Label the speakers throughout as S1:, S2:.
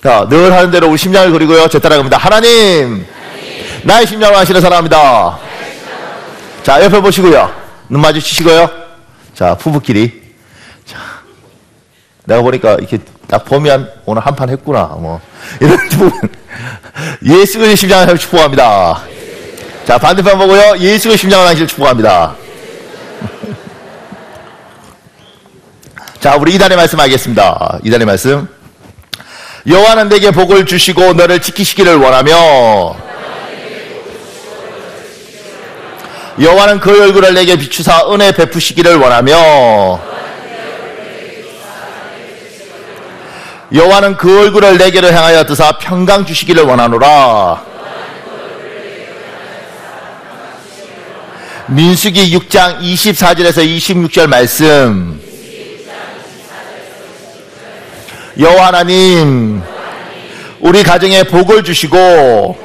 S1: 자, 늘 하는 대로 우리 심장을 그리고요. 제 따라갑니다. 하나님, 나의 심장을 아시는 사랑합니다. 자, 옆에 보시고요. 눈 마주치시고요. 자, 부부끼리. 자, 내가 보니까 이렇게 딱 보면 오늘 한판 했구나. 뭐, 이런 부분. 예수 그리스도의 심장을 축복합니다. 자, 반대편 보고요. 예수 그리스도의 심장을 하시길 축복합니다. 자, 우리 이단의 말씀 하겠습니다. 이단의 말씀. 여호와는 내게 복을 주시고 너를 지키시기를 원하며 여호와는 그 얼굴을 내게 비추사 은혜 베푸시기를 원하며 여호와는 그 얼굴을 내게로 향하여 드사 평강 주시기를 원하노라. 민수기 6장 24절에서 26절 말씀. 여호와 하나님, 우리 가정에 복을 주시고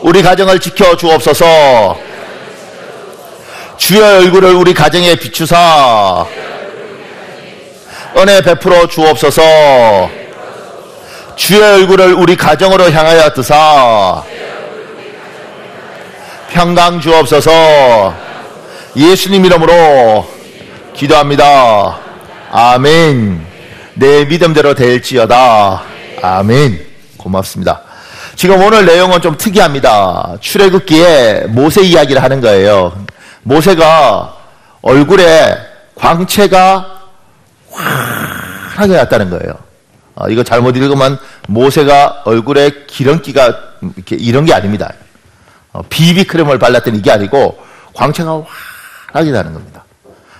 S1: 우리 가정을 지켜 주옵소서. 주의 얼굴을 우리 가정에 비추사 은혜 베풀어 주옵소서. 주의 얼굴을 우리 가정으로 향하여 드사 평강 주옵소서. 예수님 이름으로 기도합니다. 아멘. 내 믿음대로 될지어다. 아멘. 고맙습니다. 지금 오늘 내용은 좀 특이합니다. 출애굽기에 모세 이야기를 하는 거예요. 모세가 얼굴에 광채가 환하게 났다는 거예요. 이거 잘못 읽으면 모세가 얼굴에 기름기가 이렇게 이런 게 아닙니다. 비비크림을 발랐더니 이게 아니고 광채가 환하게 나는 겁니다.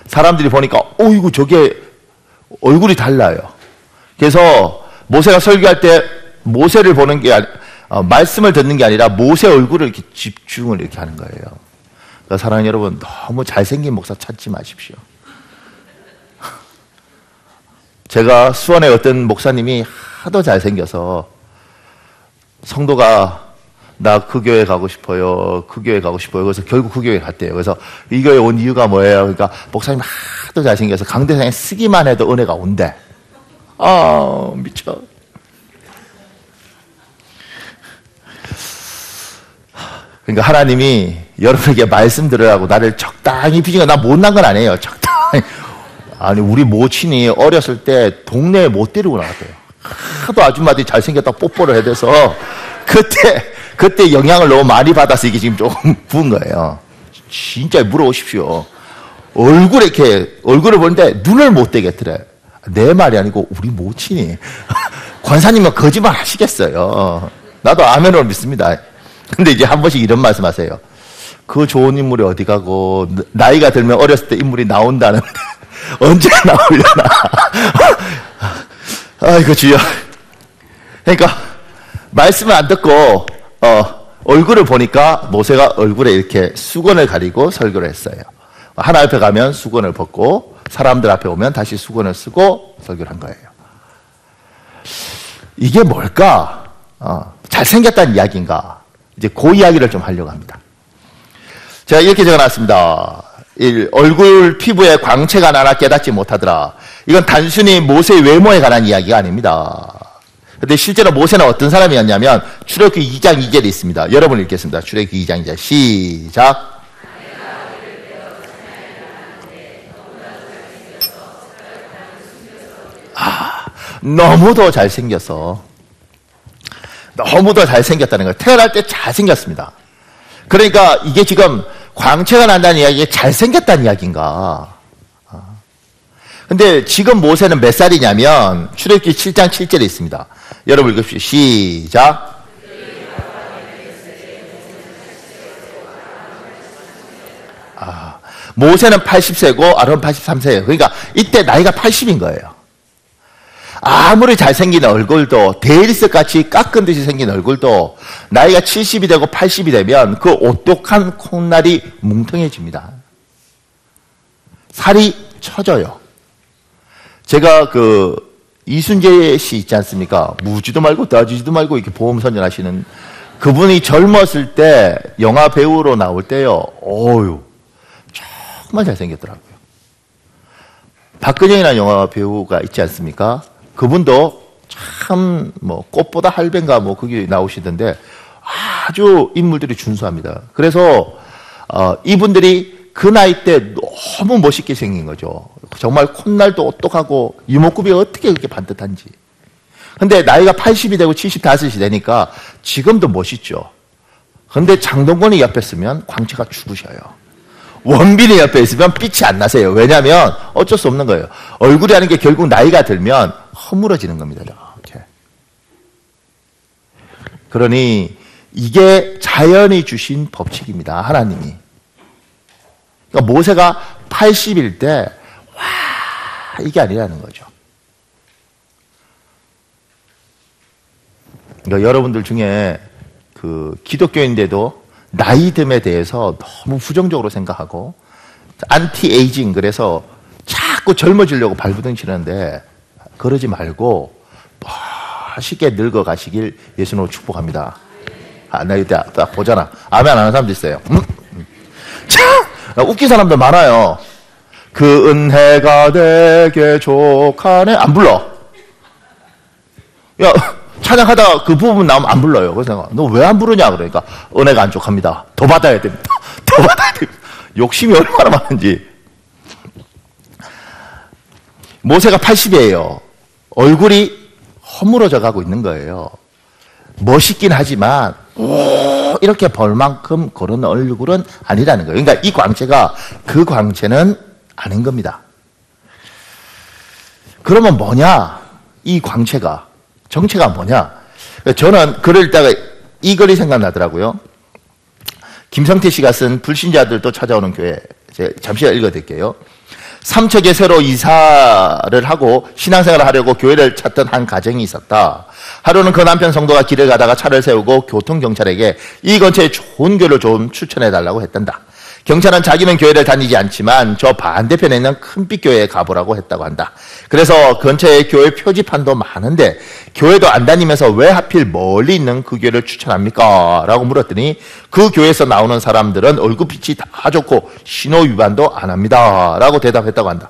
S1: 사람들이 보니까 이거 저게 얼굴이 달라요. 그래서 모세가 설교할 때 모세를 보는 게 말씀을 듣는 게 아니라 모세 얼굴을 이렇게 집중을 이렇게 하는 거예요. 그러니까 사랑하는 여러분, 너무 잘생긴 목사 찾지 마십시오. 제가 수원에 어떤 목사님이 하도 잘생겨서 성도가 나 그 교회 가고 싶어요. 그 교회 가고 싶어요. 그래서 결국 그 교회 갔대요. 그래서 이 교회 온 이유가 뭐예요? 그러니까 목사님 하도 잘생겨서 강대상에 쓰기만 해도 은혜가 온대. 미쳐. 그러니까 하나님이 여러분에게 말씀 들으라고 나를 적당히 피신 나 못난 건 아니에요. 적당히. 아니, 우리 모친이 어렸을 때 동네에 못 데리고 나갔대요. 하도 아줌마들이 잘생겼다고 뽀뽀를 해대서 그때 영향을 너무 많이 받아서 이게 지금 조금 부은 거예요. 진짜 물어보십시오. 얼굴을 보는데 눈을 못 떼겠더래. 내 말이 아니고 우리 모친이. 권사님은 거짓말 하시겠어요. 나도 아멘으로 믿습니다. 근데 이제 한 번씩 이런 말씀 하세요. 그 좋은 인물이 어디 가고, 나이가 들면 어렸을 때 인물이 나온다는데, 언제 나오려나. 아이고, 주여. 그러니까, 말씀을 안 듣고, 얼굴을 보니까 모세가 얼굴에 이렇게 수건을 가리고 설교를 했어요. 하나님 앞에 가면 수건을 벗고, 사람들 앞에 오면 다시 수건을 쓰고 설교를 한 거예요. 이게 뭘까? 잘생겼다는 이야기인가? 이제 그 이야기를 좀 하려고 합니다. 제가 이렇게 적어놨습니다. 얼굴 피부에 광채가 나나 깨닫지 못하더라. 이건 단순히 모세의 외모에 관한 이야기가 아닙니다. 그런데 실제로 모세는 어떤 사람이었냐면 출애굽기 2장 2절에 있습니다. 여러분 읽겠습니다. 출애굽기 2장 2절 시작. 너무도 잘생겼어. 너무도 잘생겼다는 거예요. 태어날 때 잘생겼습니다. 그러니까 이게 지금 광채가 난다는 이야기가 잘생겼다는 이야기인가. 근데 지금 모세는 몇 살이냐면 출애굽기 7장 7절에 있습니다. 여러분 읽읍시오. 시작. 모세는 80세고 아론은 83세예요. 그러니까 이때 나이가 80인 거예요. 아무리 잘생긴 얼굴도 데일리스같이 깎은 듯이 생긴 얼굴도 나이가 70이 되고 80이 되면 그 오똑한 콧날이 뭉텅해집니다. 살이 처져요. 제가 이순재 씨 있지 않습니까? 무지도 말고 따지지도 말고 이렇게 보험 선전하시는 그분이 젊었을 때 영화 배우로 나올 때요. 정말 잘생겼더라고요. 박근영이라는 영화 배우가 있지 않습니까? 그분도 참 뭐 꽃보다 할배인가 뭐 그게 나오시던데 아주 인물들이 준수합니다. 그래서 이분들이 그 나이 때 너무 멋있게 생긴 거죠. 정말 콧날도 오똑하고 이목구비 어떻게 그렇게 반듯한지. 근데 나이가 80이 되고 75이 되니까 지금도 멋있죠. 근데 장동건이 옆에 있으면 광채가 죽으셔요. 원빈이 옆에 있으면 빛이 안 나세요. 왜냐하면 어쩔 수 없는 거예요. 얼굴이라는 게 결국 나이가 들면 허물어지는 겁니다. 이렇게. 그러니 이게 자연이 주신 법칙입니다. 하나님이. 그러니까 모세가 80일 때 와, 이게 아니라는 거죠. 그러니까 여러분들 중에 그 기독교인데도 나이듦에 대해서 너무 부정적으로 생각하고 안티에이징, 그래서 자꾸 젊어지려고 발부둥 치는데 그러지 말고 멋있게 늙어가시길 예수님으로 축복합니다. 나 이때 딱 보잖아. 아멘 안 하는 사람도 있어요. 참 웃긴 사람들 많아요. 그 은혜가 내게 족하네 안 불러. 야 찬양하다가 그 부분 나오면 안 불러요. 그래서 너 왜 안 부르냐 그러니까 은혜가 안 족합니다. 더 받아야 됩니다. 더 받아야 됩니다. 욕심이 얼마나 많은지. 모세가 80이에요. 얼굴이 허물어져 가고 있는 거예요. 멋있긴 하지만 이렇게 벌만큼 그런 얼굴은 아니라는 거예요. 그러니까 이 광채가 그 광채는 아닌 겁니다. 그러면 뭐냐? 이 광채가 정체가 뭐냐? 저는 글을 읽다가 이 글이 생각나더라고요. 김성태 씨가 쓴 불신자들도 찾아오는 교회, 제가 잠시 읽어드릴게요. 삼척에 새로 이사를 하고 신앙생활을 하려고 교회를 찾던 한 가정이 있었다. 하루는 그 남편 성도가 길을 가다가 차를 세우고 교통경찰에게 이 근처에 좋은 교회를 좀 추천해달라고 했단다. 경찰은 자기는 교회를 다니지 않지만 저 반대편에 있는 큰빛 교회에 가보라고 했다고 한다. 그래서 근처에 교회 표지판도 많은데 교회도 안 다니면서 왜 하필 멀리 있는 그 교회를 추천합니까? 라고 물었더니 그 교회에서 나오는 사람들은 얼굴빛이 다 좋고 신호 위반도 안 합니다. 라고 대답했다고 한다.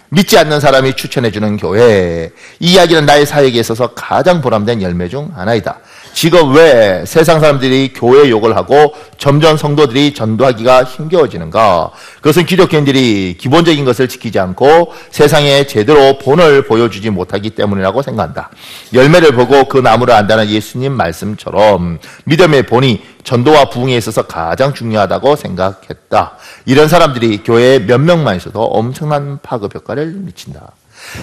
S1: 믿지 않는 사람이 추천해주는 교회. 이 이야기는 나의 사역에 있어서 가장 보람된 열매 중 하나이다. 지금 왜 세상 사람들이 교회 욕을 하고 점점 성도들이 전도하기가 힘겨워지는가? 그것은 기독교인들이 기본적인 것을 지키지 않고 세상에 제대로 본을 보여주지 못하기 때문이라고 생각한다. 열매를 보고 그 나무를 안다는 예수님 말씀처럼 믿음의 본이 전도와 부흥에 있어서 가장 중요하다고 생각했다. 이런 사람들이 교회에 몇 명만 있어도 엄청난 파급 효과를 미친다.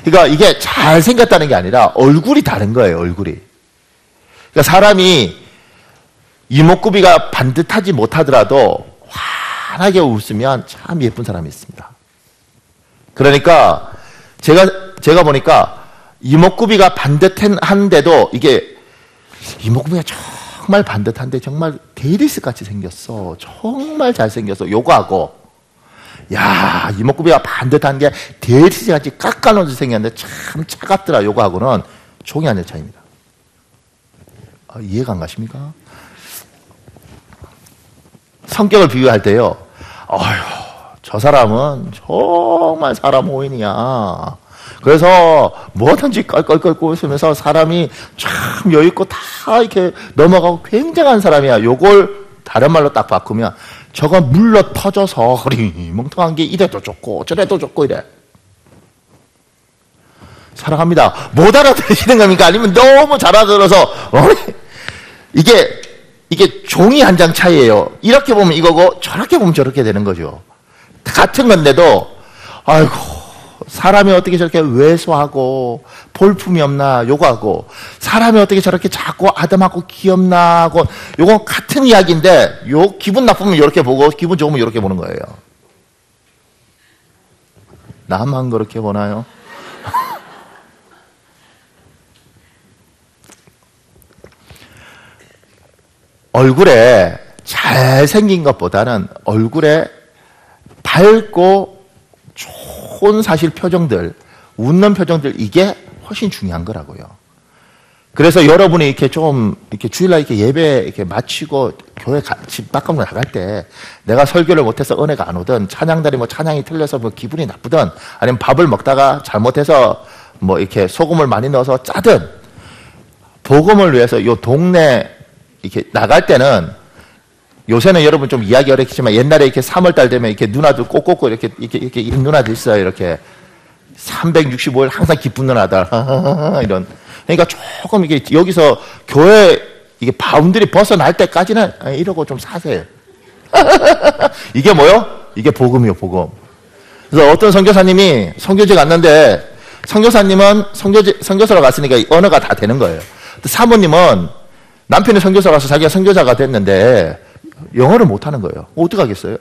S1: 그러니까 이게 잘생겼다는 게 아니라 얼굴이 다른 거예요. 얼굴이. 그러니까 사람이 이목구비가 반듯하지 못하더라도 환하게 웃으면 참 예쁜 사람이 있습니다. 그러니까 제가 보니까 이목구비가 반듯한데도 이게 이목구비가 정말 반듯한데 정말 데이리스 같이 생겼어. 정말 잘생겼어. 요거하고 야 이목구비가 반듯한 게 데이리스 같이 깎아놓은 생겼는데 참 차갑더라. 요거하고는 종이 하늘 차이입니다. 이해가 안 가십니까? 성격을 비교할 때요. 어휴, 저 사람은 정말 사람 호인이야. 그래서 뭐든지 껄껄껄 웃으면서 사람이 참 여유있고 다 이렇게 넘어가고 굉장한 사람이야. 요걸 다른 말로 딱 바꾸면 저거 물러 터져서 허리 멍텅한 게 이래도 좋고 저래도 좋고 이래. 사랑합니다. 못 알아들으시는 겁니까? 아니면 너무 잘 알아들어서 이게 종이 한 장 차이예요. 이렇게 보면 이거고 저렇게 보면 저렇게 되는 거죠. 같은 건데도 아이고 사람이 어떻게 저렇게 왜소하고 볼품이 없나 요거하고 사람이 어떻게 저렇게 작고 아담하고 귀엽나 하고 요건 같은 이야기인데 요 기분 나쁘면 이렇게 보고 기분 좋으면 이렇게 보는 거예요. 나만 그렇게 보나요? 얼굴에 잘생긴 것보다는 얼굴에 밝고 좋은 사실 표정들, 웃는 표정들, 이게 훨씬 중요한 거라고요. 그래서 여러분이 이렇게 좀, 이렇게 주일날 이렇게 예배 이렇게 마치고 교회 집 밖으로 나갈 때 내가 설교를 못해서 은혜가 안 오든 찬양단이 뭐 찬양이 틀려서 뭐 기분이 나쁘든 아니면 밥을 먹다가 잘못해서 뭐 이렇게 소금을 많이 넣어서 짜든 복음을 위해서 요 동네 이렇게 나갈 때는 요새는 여러분 좀 이야기 어렵겠지만 옛날에 이렇게 3월달 되면 이렇게 누나들 꼭꼭꼭 이렇게 누나들 있어요. 이렇게 365일 항상 기쁜 누나들 이런. 그러니까 조금 이게 여기서 교회 이게 바운드리 벗어날 때까지는 이러고 좀 사세요. 이게 뭐요? 이게 복음이요, 복음. 그래서 어떤 선교사님이 선교지 갔는데 선교사님은 선교사로 갔으니까 언어가 다 되는 거예요. 사모님은 남편이 선교사 가서 자기가 선교사가 됐는데 영어를 못하는 거예요. 어떡하겠어요?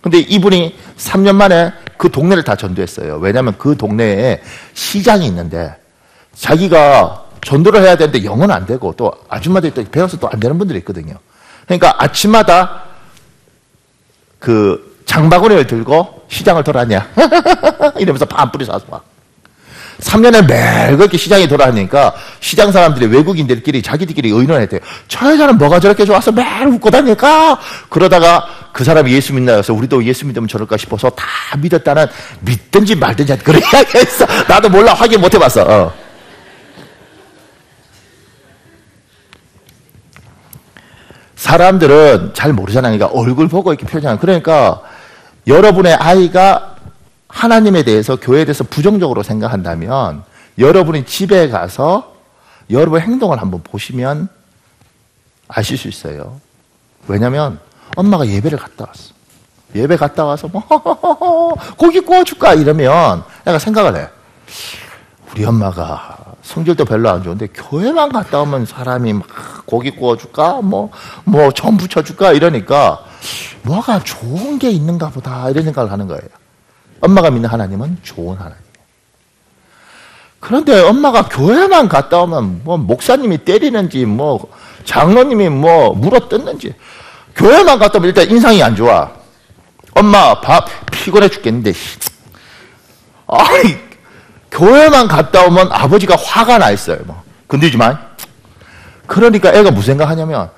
S1: 근데 이분이 3년 만에 그 동네를 다 전도했어요. 왜냐하면 그 동네에 시장이 있는데 자기가 전도를 해야 되는데 영어는 안 되고 또 아줌마들이 또 배워서 또 안 되는 분들이 있거든요. 그러니까 아침마다 그 장바구니를 들고 시장을 돌아냐 이러면서 반뿌리 사서 와. 3년을 매일 그렇게 시장에 돌아다니니까 시장 사람들이 외국인들끼리 자기들끼리 의논했대요. 저 여자는 뭐가 저렇게 좋아서 매일 웃고 다닐까? 그러다가 그 사람이 예수 믿나 해서 우리도 예수 믿으면 저럴까 싶어서 다 믿었다는 믿든지 말든지 그런 이야기가 있어. 나도 몰라. 확인 못 해봤어. 사람들은 잘 모르잖아요. 그러니까 얼굴 보고 이렇게 표현하는. 그러니까 여러분의 아이가 하나님에 대해서 교회에 대해서 부정적으로 생각한다면 여러분이 집에 가서 여러분의 행동을 한번 보시면 아실 수 있어요. 왜냐하면 엄마가 예배를 갔다 왔어. 예배 갔다 와서 뭐 고기 구워줄까 이러면 내가 생각을 해. 우리 엄마가 성질도 별로 안 좋은데 교회만 갔다 오면 사람이 막 고기 구워줄까 전 부쳐줄까 이러니까 뭐가 좋은 게 있는가 보다 이런 생각을 하는 거예요. 엄마가 믿는 하나님은 좋은 하나님이에요. 그런데 엄마가 교회만 갔다 오면 뭐 목사님이 때리는지 뭐 장로님이 뭐 물어뜯는지 교회만 갔다 오면 일단 인상이 안 좋아. 엄마 밥 피곤해 죽겠는데 아이 교회만 갔다 오면 아버지가 화가 나 있어요. 뭐 건들지 마. 그러니까 애가 무슨 생각하냐면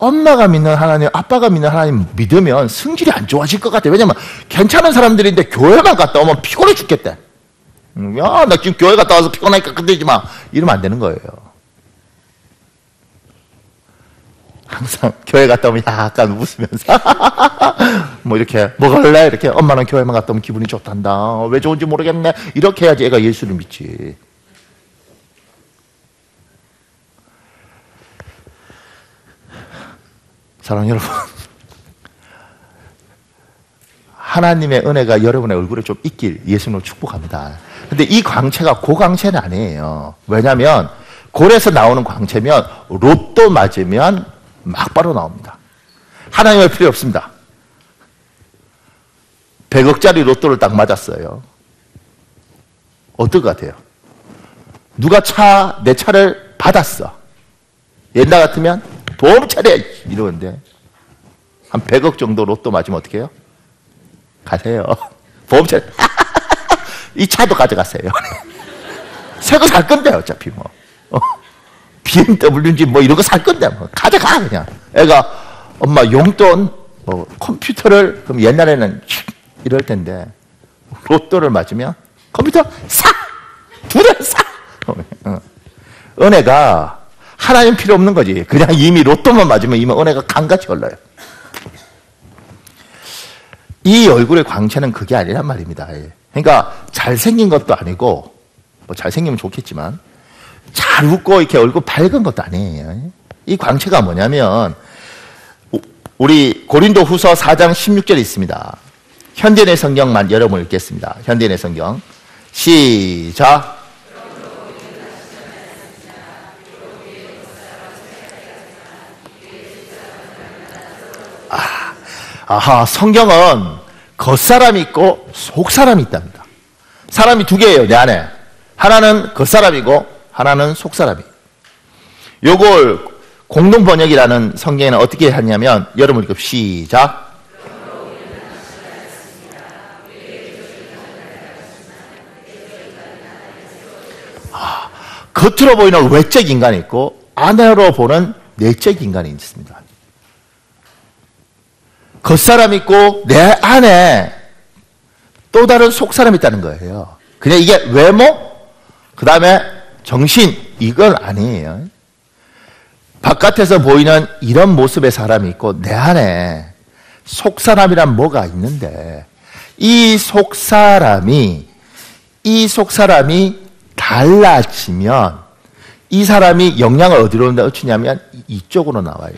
S1: 엄마가 믿는 하나님, 아빠가 믿는 하나님 믿으면 성질이 안 좋아질 것 같아. 왜냐면 괜찮은 사람들인데 교회만 갔다 오면 피곤해 죽겠대. 야, 나 지금 교회 갔다 와서 피곤하니까 건들지 마. 이러면 안 되는 거예요. 항상 교회 갔다 오면 약간 웃으면서 뭐 이렇게 먹을래? 이렇게 엄마는 교회만 갔다 오면 기분이 좋단다. 왜 좋은지 모르겠네. 이렇게 해야지 애가 예수를 믿지. 사랑하는 여러분, 하나님의 은혜가 여러분의 얼굴에 좀 있길 예수님으로 축복합니다. 근데 이 광채가 그 광채는 아니에요. 왜냐하면 골에서 나오는 광채면 로또 맞으면 막바로 나옵니다. 하나님의 필요 없습니다. 100억짜리 로또를 딱 맞았어요. 어떨 것 같아요? 누가 내 차를 받았어. 옛날 같으면 보험 차례 이러는데 한 100억 정도 로또 맞으면 어떻게 해요? 가세요. 보험 차례. 이 차도 가져가세요. 새 거 살 건데 어차피 뭐 BMW인지 뭐 이런 거 살 건데 뭐 가져가 그냥. 애가 엄마 용돈 컴퓨터를 그럼 옛날에는 이럴 텐데 로또를 맞으면 컴퓨터 사! 2대 사! 은혜가 하나님 필요 없는 거지. 그냥 이미 로또만 맞으면 이미 은혜가 강같이 흘러요. 이 얼굴의 광채는 그게 아니란 말입니다. 그러니까 잘생긴 것도 아니고 뭐 잘생기면 좋겠지만 잘 웃고 이렇게 얼굴 밝은 것도 아니에요. 이 광채가 뭐냐면 우리 고린도 후서 4장 16절에 있습니다. 현대인의 성경만 여러분 읽겠습니다. 현대인의 성경 시작. 성경은 겉사람이 있고 속사람이 있답니다. 사람이 두 개예요, 내 안에. 하나는 겉사람이고 하나는 속사람이에요. 요걸 공동번역이라는 성경에는 어떻게 하냐면 여러분 읽읍 시작. 겉으로 보이는 외적 인간이 있고 안으로 보는 내적 인간이 있습니다. 겉사람이 있고 내 안에 또 다른 속사람이 있다는 거예요. 그냥 이게 외모, 그 다음에 정신, 이건 아니에요. 바깥에서 보이는 이런 모습의 사람이 있고 내 안에 속사람이란 뭐가 있는데 이 속사람이 달라지면 이 사람이 영향을 어디로 넣치냐면 이쪽으로 나와요.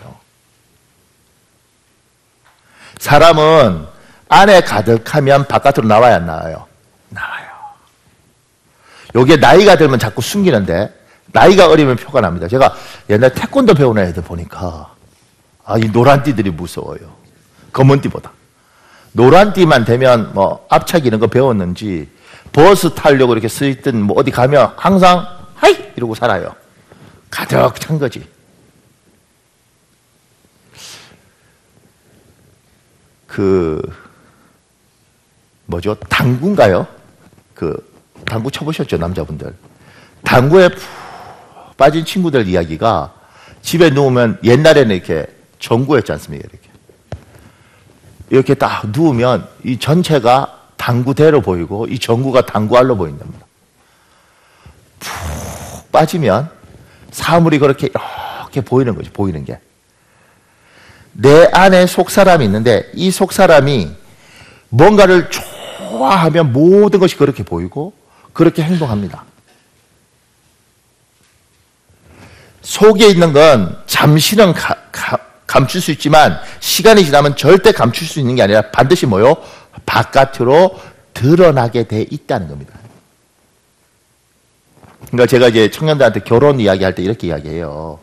S1: 사람은 안에 가득하면 바깥으로 나와야 안 나와요? 나와요. 요게 나이가 들면 자꾸 숨기는데 나이가 어리면 표가 납니다. 제가 옛날 태권도 배우는 애들 보니까 이 노란 띠들이 무서워요. 검은 띠보다. 노란 띠만 되면 뭐 앞차기 이런 거 배웠는지 버스 타려고 이렇게 쓰있든 뭐 어디 가면 항상 하이! 이러고 살아요. 가득 찬 거지. 당구인가요? 당구 쳐보셨죠, 남자분들? 당구에 푹 빠진 친구들 이야기가 집에 누우면 옛날에는 이렇게 전구였지 않습니까? 이렇게 딱 누우면 이 전체가 당구대로 보이고 이 전구가 당구알로 보인답니다. 푹 빠지면 사물이 그렇게 이렇게 보이는 거죠. 보이는 게. 내 안에 속사람이 있는데 이 속사람이 뭔가를 좋아하면 모든 것이 그렇게 보이고 그렇게 행동합니다. 속에 있는 건 잠시는 감출 수 있지만 시간이 지나면 절대 감출 수 있는 게 아니라 반드시 뭐요? 바깥으로 드러나게 돼 있다는 겁니다. 그러니까 제가 이제 청년들한테 결혼 이야기할 때 이렇게 이야기해요.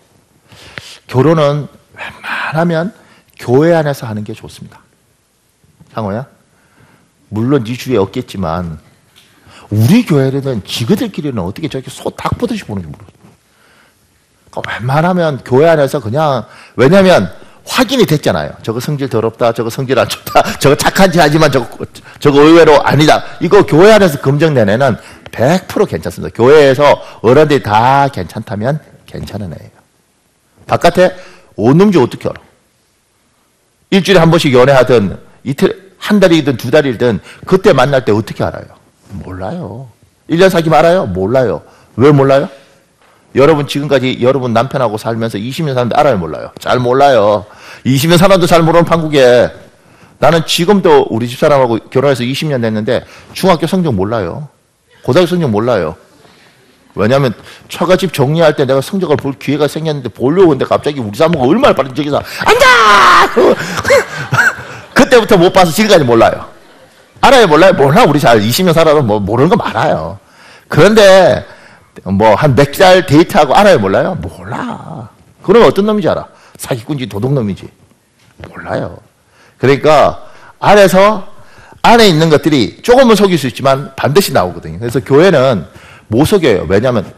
S1: 결혼은 웬만하면 교회 안에서 하는 게 좋습니다. 상호야? 물론 네 주위에 없겠지만 우리 교회는 지그들끼리는 어떻게 저렇게 소 닭 보듯이 보는지 모르겠어요. 그러니까 웬만하면 교회 안에서 그냥, 왜냐면 확인이 됐잖아요. 저거 성질 더럽다, 저거 성질 안 좋다, 저거 착한 짓 하지만 저거 의외로 아니다. 이거 교회 안에서 검증된 애는 100% 괜찮습니다. 교회에서 어른들이 다 괜찮다면 괜찮은 애예요. 바깥에 오는지 어떻게 알아? 일주일에 한 번씩 연애하든 이틀, 한 달이든 두 달이든 그때 만날 때 어떻게 알아요? 몰라요. 1년 사귀면 알아요? 몰라요. 왜 몰라요? 여러분 지금까지 여러분 남편하고 살면서 20년 사는데 알아요? 몰라요? 잘 몰라요. 20년 살아도 잘 모르는 판국에 나는 지금도 우리 집사람하고 결혼해서 20년 됐는데 중학교 성적 몰라요. 고등학교 성적 몰라요. 왜냐하면 처가집 정리할 때 내가 성적을 볼 기회가 생겼는데 보려고 했는데 갑자기 우리 사모가 얼마나 빠른 저기서 앉아! 그때부터 못 봐서 지금까지 몰라요. 알아요? 몰라요? 몰라. 우리 잘 20년 살아도 뭐 모르는 거 많아요. 그런데 뭐 한 몇 달 데이트하고 알아요? 몰라요? 몰라. 그럼 어떤 놈인지 알아? 사기꾼인지 도둑놈인지 몰라요. 그러니까 안에 있는 것들이 조금은 속일 수 있지만 반드시 나오거든요. 그래서 교회는 못 속여요. 왜냐하면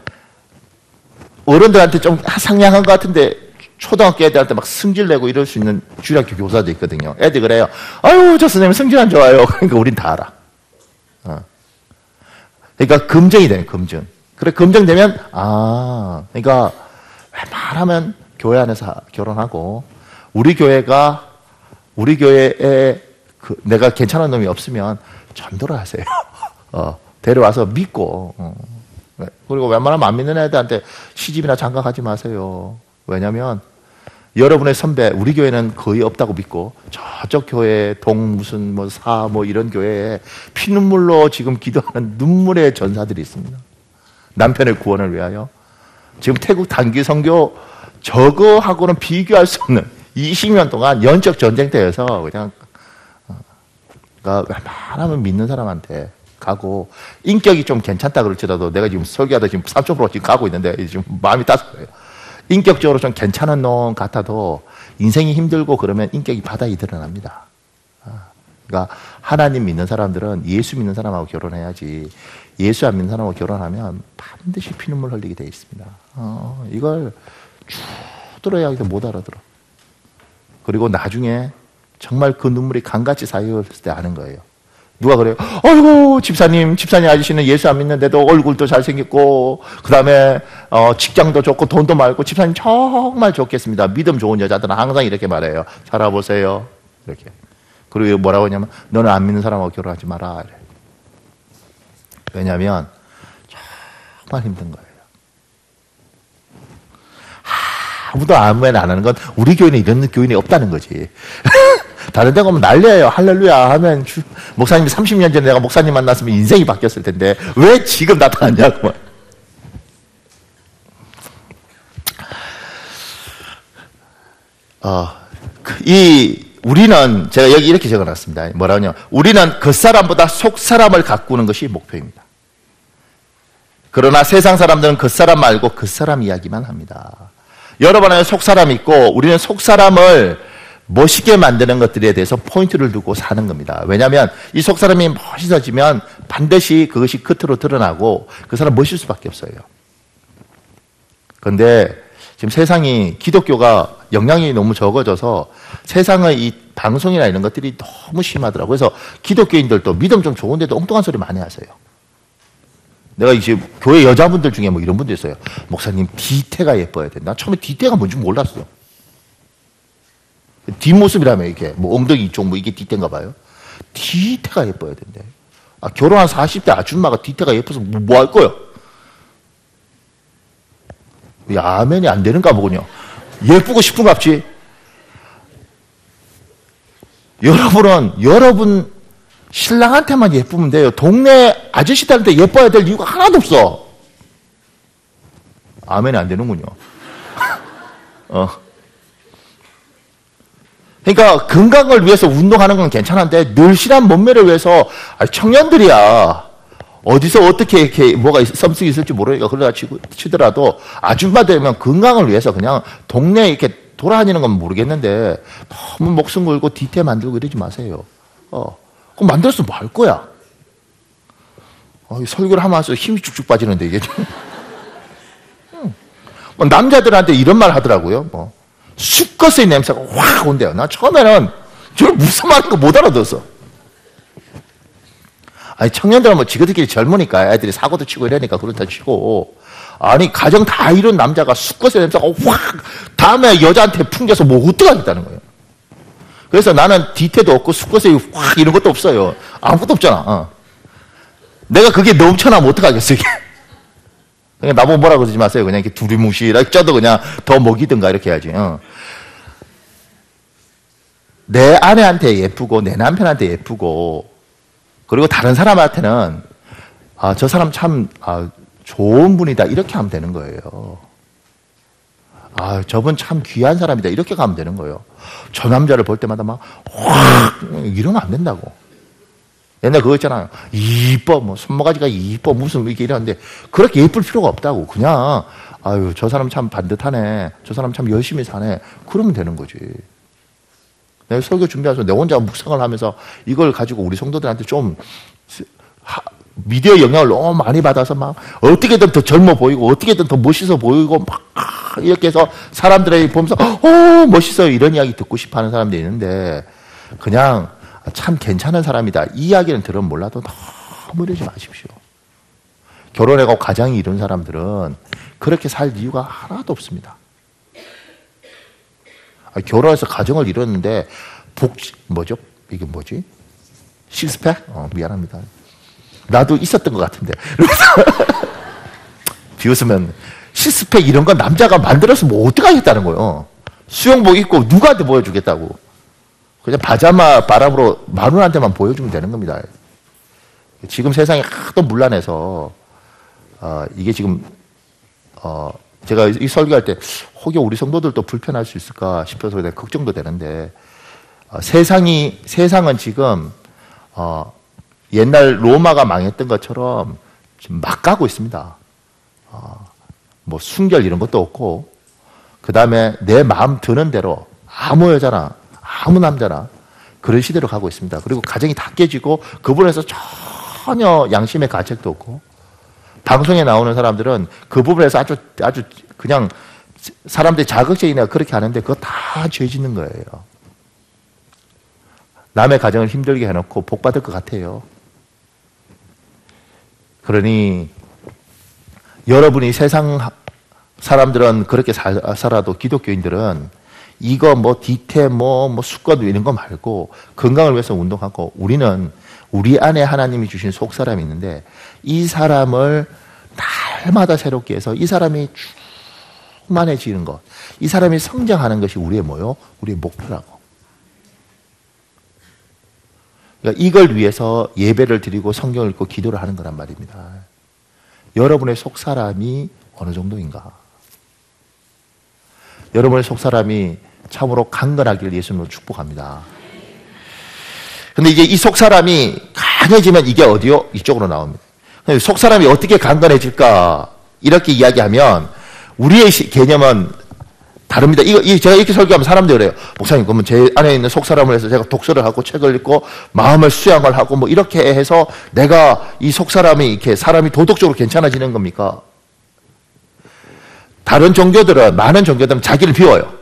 S1: 어른들한테 좀 상냥한 것 같은데 초등학교 애들한테 막 승질내고 이럴 수 있는 주일학교 교사도 있거든요. 애들 그래요. 아유, 저 선생님 성질 안 좋아요. 그러니까 우린 다 알아. 그러니까 검증이 돼요. 검증. 그래, 검증되면 그러니까 웬만하면 교회 안에서 결혼하고 우리 교회에 내가 괜찮은 놈이 없으면 전도를 하세요. 데려와서 믿고. 그리고 웬만하면 안 믿는 애들한테 시집이나 장가가지 마세요. 왜냐면 여러분의 선배, 우리 교회는 거의 없다고 믿고 저쪽 교회 무슨 사 이런 교회에 피눈물로 지금 기도하는 눈물의 전사들이 있습니다. 남편의 구원을 위하여. 지금 태국 단기 선교 저거하고는 비교할 수 없는 20년 동안 영적 전쟁터에서 그냥 그러니까 웬만하면 믿는 사람한테 가고 인격이 좀 괜찮다 그럴지라도 내가 지금 설교하다 지금 3% 지금 가고 있는데 지금 마음이 따뜻해요. 인격적으로 좀 괜찮은 놈 같아도 인생이 힘들고 그러면 인격이 바닥이 드러납니다. 그러니까 하나님 믿는 사람들은 예수 믿는 사람하고 결혼해야지 예수 안 믿는 사람하고 결혼하면 반드시 피눈물 흘리게 돼 있습니다. 이걸 쭉 들어야 못 알아들어. 그리고 나중에 정말 그 눈물이 강같이 쌓였을 때 아는 거예요. 누가 그래요? 아이고 집사님 아저씨는 예수 안 믿는데도 얼굴도 잘생겼고 그 다음에 직장도 좋고 돈도 많고 집사님 정말 좋겠습니다. 믿음 좋은 여자들은 항상 이렇게 말해요. 살아보세요. 이렇게. 그리고 뭐라고 하냐면 너는 안 믿는 사람하고 결혼하지 마라. 이래. 왜냐하면 정말 힘든 거예요. 아무도 아멘 안 하는 건 우리 교회는 이런 교인이 없다는 거지. 다른 데 가면 난리예요. 할렐루야 하면 목사님이 30년 전에 내가 목사님 만났으면 인생이 바뀌었을 텐데 왜 지금 나타났냐고. 우리는 제가 여기 이렇게 적어놨습니다. 뭐라냐? 우리는 겉사람보다 속사람을 가꾸는 것이 목표입니다. 그러나 세상 사람들은 겉사람 말고 겉사람 이야기만 합니다. 여러분 안에 속사람이 있고 우리는 속사람을 멋있게 만드는 것들에 대해서 포인트를 두고 사는 겁니다. 왜냐하면 이 속사람이 멋있어지면 반드시 그것이 겉으로 드러나고 그 사람 멋있을 수밖에 없어요. 그런데 지금 세상이 기독교가 영향이 너무 적어져서 세상의 이 방송이나 이런 것들이 너무 심하더라고요. 그래서 기독교인들도 믿음 좀 좋은데도 엉뚱한 소리 많이 하세요. 내가 이제 교회 여자분들 중에 뭐 이런 분도 있어요. 목사님 뒤태가 예뻐야 된다. 처음에 뒤태가 뭔지 몰랐어. 뒷모습이라며 이게 뭐 엉덩이 이쪽 뭐 이게 뒤태인가 봐요. 뒤태가 예뻐야 된대. 결혼한 40대 아줌마가 뒤태가 예뻐서 뭐 할 거야? 아멘이 안 되는가 보군요. 예쁘고 싶은갑지. 여러분 신랑한테만 예쁘면 돼요. 동네 아저씨들한테 예뻐야 될 이유가 하나도 없어. 아멘이 안 되는군요. 그러니까 건강을 위해서 운동하는 건 괜찮은데 늘씬한 몸매를 위해서 청년들이야. 어디서 어떻게 이렇게 뭐가 썸씽이 있을지 모르니까 그러다 치더라도 아줌마 되면 건강을 위해서 그냥 동네에 이렇게 돌아다니는 건 모르겠는데 너무 목숨 걸고 뒤태 만들고 이러지 마세요. 그럼 만들어서 뭐 할 거야? 설교를 하면서 힘이 쭉쭉 빠지는데 이게. 남자들한테 이런 말 하더라고요. 수컷의 냄새가 확 온대요. 나 처음에는 저를 무슨 말인가 못 알아들었어. 청년들은 뭐 지그들끼리 젊으니까 애들이 사고도 치고 이러니까 그렇다 치고 가정 다 이룬 남자가 수컷의 냄새가 확 다음에 여자한테 풍겨서 뭐 어떡하겠다는 거예요. 그래서 나는 뒤태도 없고 수컷의 확 이런 것도 없어요. 아무것도 없잖아. 내가 그게 넘쳐나면 어떡하겠어 이게. 그냥 나보고 뭐라 그러지 마세요. 그냥 이렇게 두리뭉실하게 쪄도 그냥 더 먹이든가 이렇게 해야지. 내 아내한테 예쁘고 내 남편한테 예쁘고 그리고 다른 사람한테는 저 사람 참 좋은 분이다 이렇게 하면 되는 거예요. 저분 참 귀한 사람이다 이렇게 가면 되는 거예요. 저 남자를 볼 때마다 막 확 이러면 안 된다고. 옛날 그거 있잖아요. 이뻐 뭐 손모가지가 이뻐 무슨 이렇게 이러는데 그렇게 예쁠 필요가 없다고. 그냥 저 사람 참 반듯하네. 저 사람 참 열심히 사네. 그러면 되는 거지. 내가 설교 준비하면서 내 혼자 묵상을 하면서 이걸 가지고 우리 성도들한테 좀 미디어 영향을 너무 많이 받아서 막 어떻게든 더 젊어 보이고 어떻게든 더 멋있어 보이고 막 이렇게 해서 사람들이 보면서 멋있어요 이런 이야기 듣고 싶어하는 사람들이 있는데 그냥 참 괜찮은 사람이다 이 이야기는 들으면 몰라도 너무 이러지 마십시오. 결혼하고 가정이 이룬 사람들은 그렇게 살 이유가 하나도 없습니다. 결혼해서 가정을 이뤘는데 이게 뭐지? 식스팩? 미안합니다. 나도 있었던 것 같은데. 비웃으면 식스팩 이런 건 남자가 만들어서 뭐 어떡하겠다는 거예요. 수영복 입고 누구한테 보여주겠다고. 그냥 파자마 바람으로 마누라한테만 보여주면 되는 겁니다. 지금 세상이 하도 문란해서 이게 지금 제가 이 설교할 때 혹여 우리 성도들도 불편할 수 있을까 싶어서 내가 걱정도 되는데 세상은 지금 옛날 로마가 망했던 것처럼 지금 막 가고 있습니다. 뭐 순결 이런 것도 없고 그 다음에 내 마음 드는 대로 아무 여자나 아무 남자나 그런 시대로 가고 있습니다. 그리고 가정이 다 깨지고 그 부분에서 전혀 양심의 가책도 없고 방송에 나오는 사람들은 그 부분에서 아주 그냥 사람들이 자극적이냐 그렇게 하는데 그거 다 죄 짓는 거예요. 남의 가정을 힘들게 해놓고 복 받을 것 같아요. 그러니 여러분이 세상 사람들은 그렇게 살아도 기독교인들은 이거 뭐 뒤태 뭐 수컷 이런 거 말고 건강을 위해서 운동하고 우리는 우리 안에 하나님이 주신 속사람이 있는데 이 사람을 날마다 새롭게 해서 이 사람이 쭉 충만해지는 것. 이 사람이 성장하는 것이 우리의 뭐요? 우리의 목표라고. 그러니까 이걸 위해서 예배를 드리고 성경을 읽고 기도를 하는 거란 말입니다. 여러분의 속사람이 어느 정도인가? 여러분의 속사람이 참으로 강건하기를 예수님으로 축복합니다. 근데 이제 이 속사람이 강해지면 이게 어디요? 이쪽으로 나옵니다. 속사람이 어떻게 강건해질까? 이렇게 이야기하면 우리의 개념은 다릅니다. 제가 이렇게 설교하면 사람들이 그래요. 목사님, 그러면 제 안에 있는 속사람을 해서 제가 독서를 하고 책을 읽고 마음을 수양을 하고 뭐 이렇게 해서 내가 이 속사람이 이렇게 사람이 도덕적으로 괜찮아지는 겁니까? 다른 종교들은, 많은 종교들은 자기를 비워요.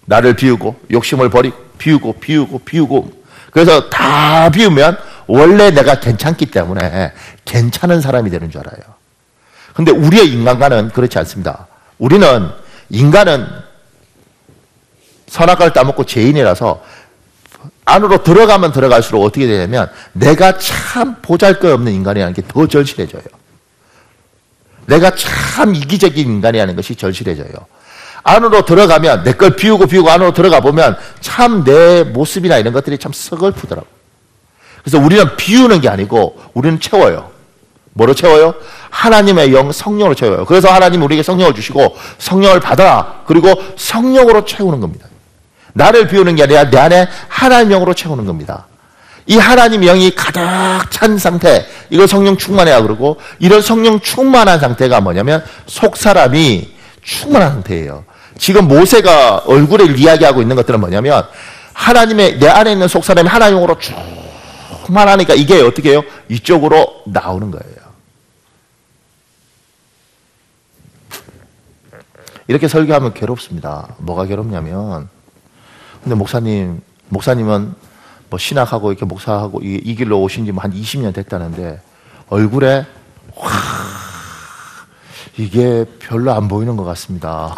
S1: 나를 비우고, 욕심을 버리고, 비우고. 그래서 다 비우면 원래 내가 괜찮기 때문에 괜찮은 사람이 되는 줄 알아요. 근데 우리의 인간과는 그렇지 않습니다. 인간은 선악과를 따먹고 죄인이라서 안으로 들어가면 들어갈수록 어떻게 되냐면 내가 참 보잘것없는 인간이라는 게 더 절실해져요. 내가 참 이기적인 인간이라는 것이 절실해져요. 안으로 들어가면 내 걸 비우고 안으로 들어가 보면 참 내 모습이나 이런 것들이 참 서글프더라고. 그래서 우리는 비우는 게 아니고 우리는 채워요. 뭐로 채워요? 하나님의 영, 성령으로 채워요. 그래서 하나님 우리에게 성령을 주시고 성령을 받아라. 그리고 성령으로 채우는 겁니다. 나를 비우는 게 아니라 내 안에 하나님 영으로 채우는 겁니다. 이 하나님 영이 가득 찬 상태, 이걸 성령 충만해야 그러고, 이런 성령 충만한 상태가 뭐냐면 속사람이 충만한 상태예요. 지금 모세가 얼굴에 이야기하고 있는 것들은 뭐냐면 하나님의 내 안에 있는 속사람이 하나님 영으로 충만하니까 이게 어떻게 해요? 이쪽으로 나오는 거예요. 이렇게 설교하면 괴롭습니다. 뭐가 괴롭냐면, 근데 목사님은 뭐 신학하고 이렇게 목사하고 이 길로 오신 지 한 20년 됐다는데 얼굴에 이게 별로 안 보이는 것 같습니다.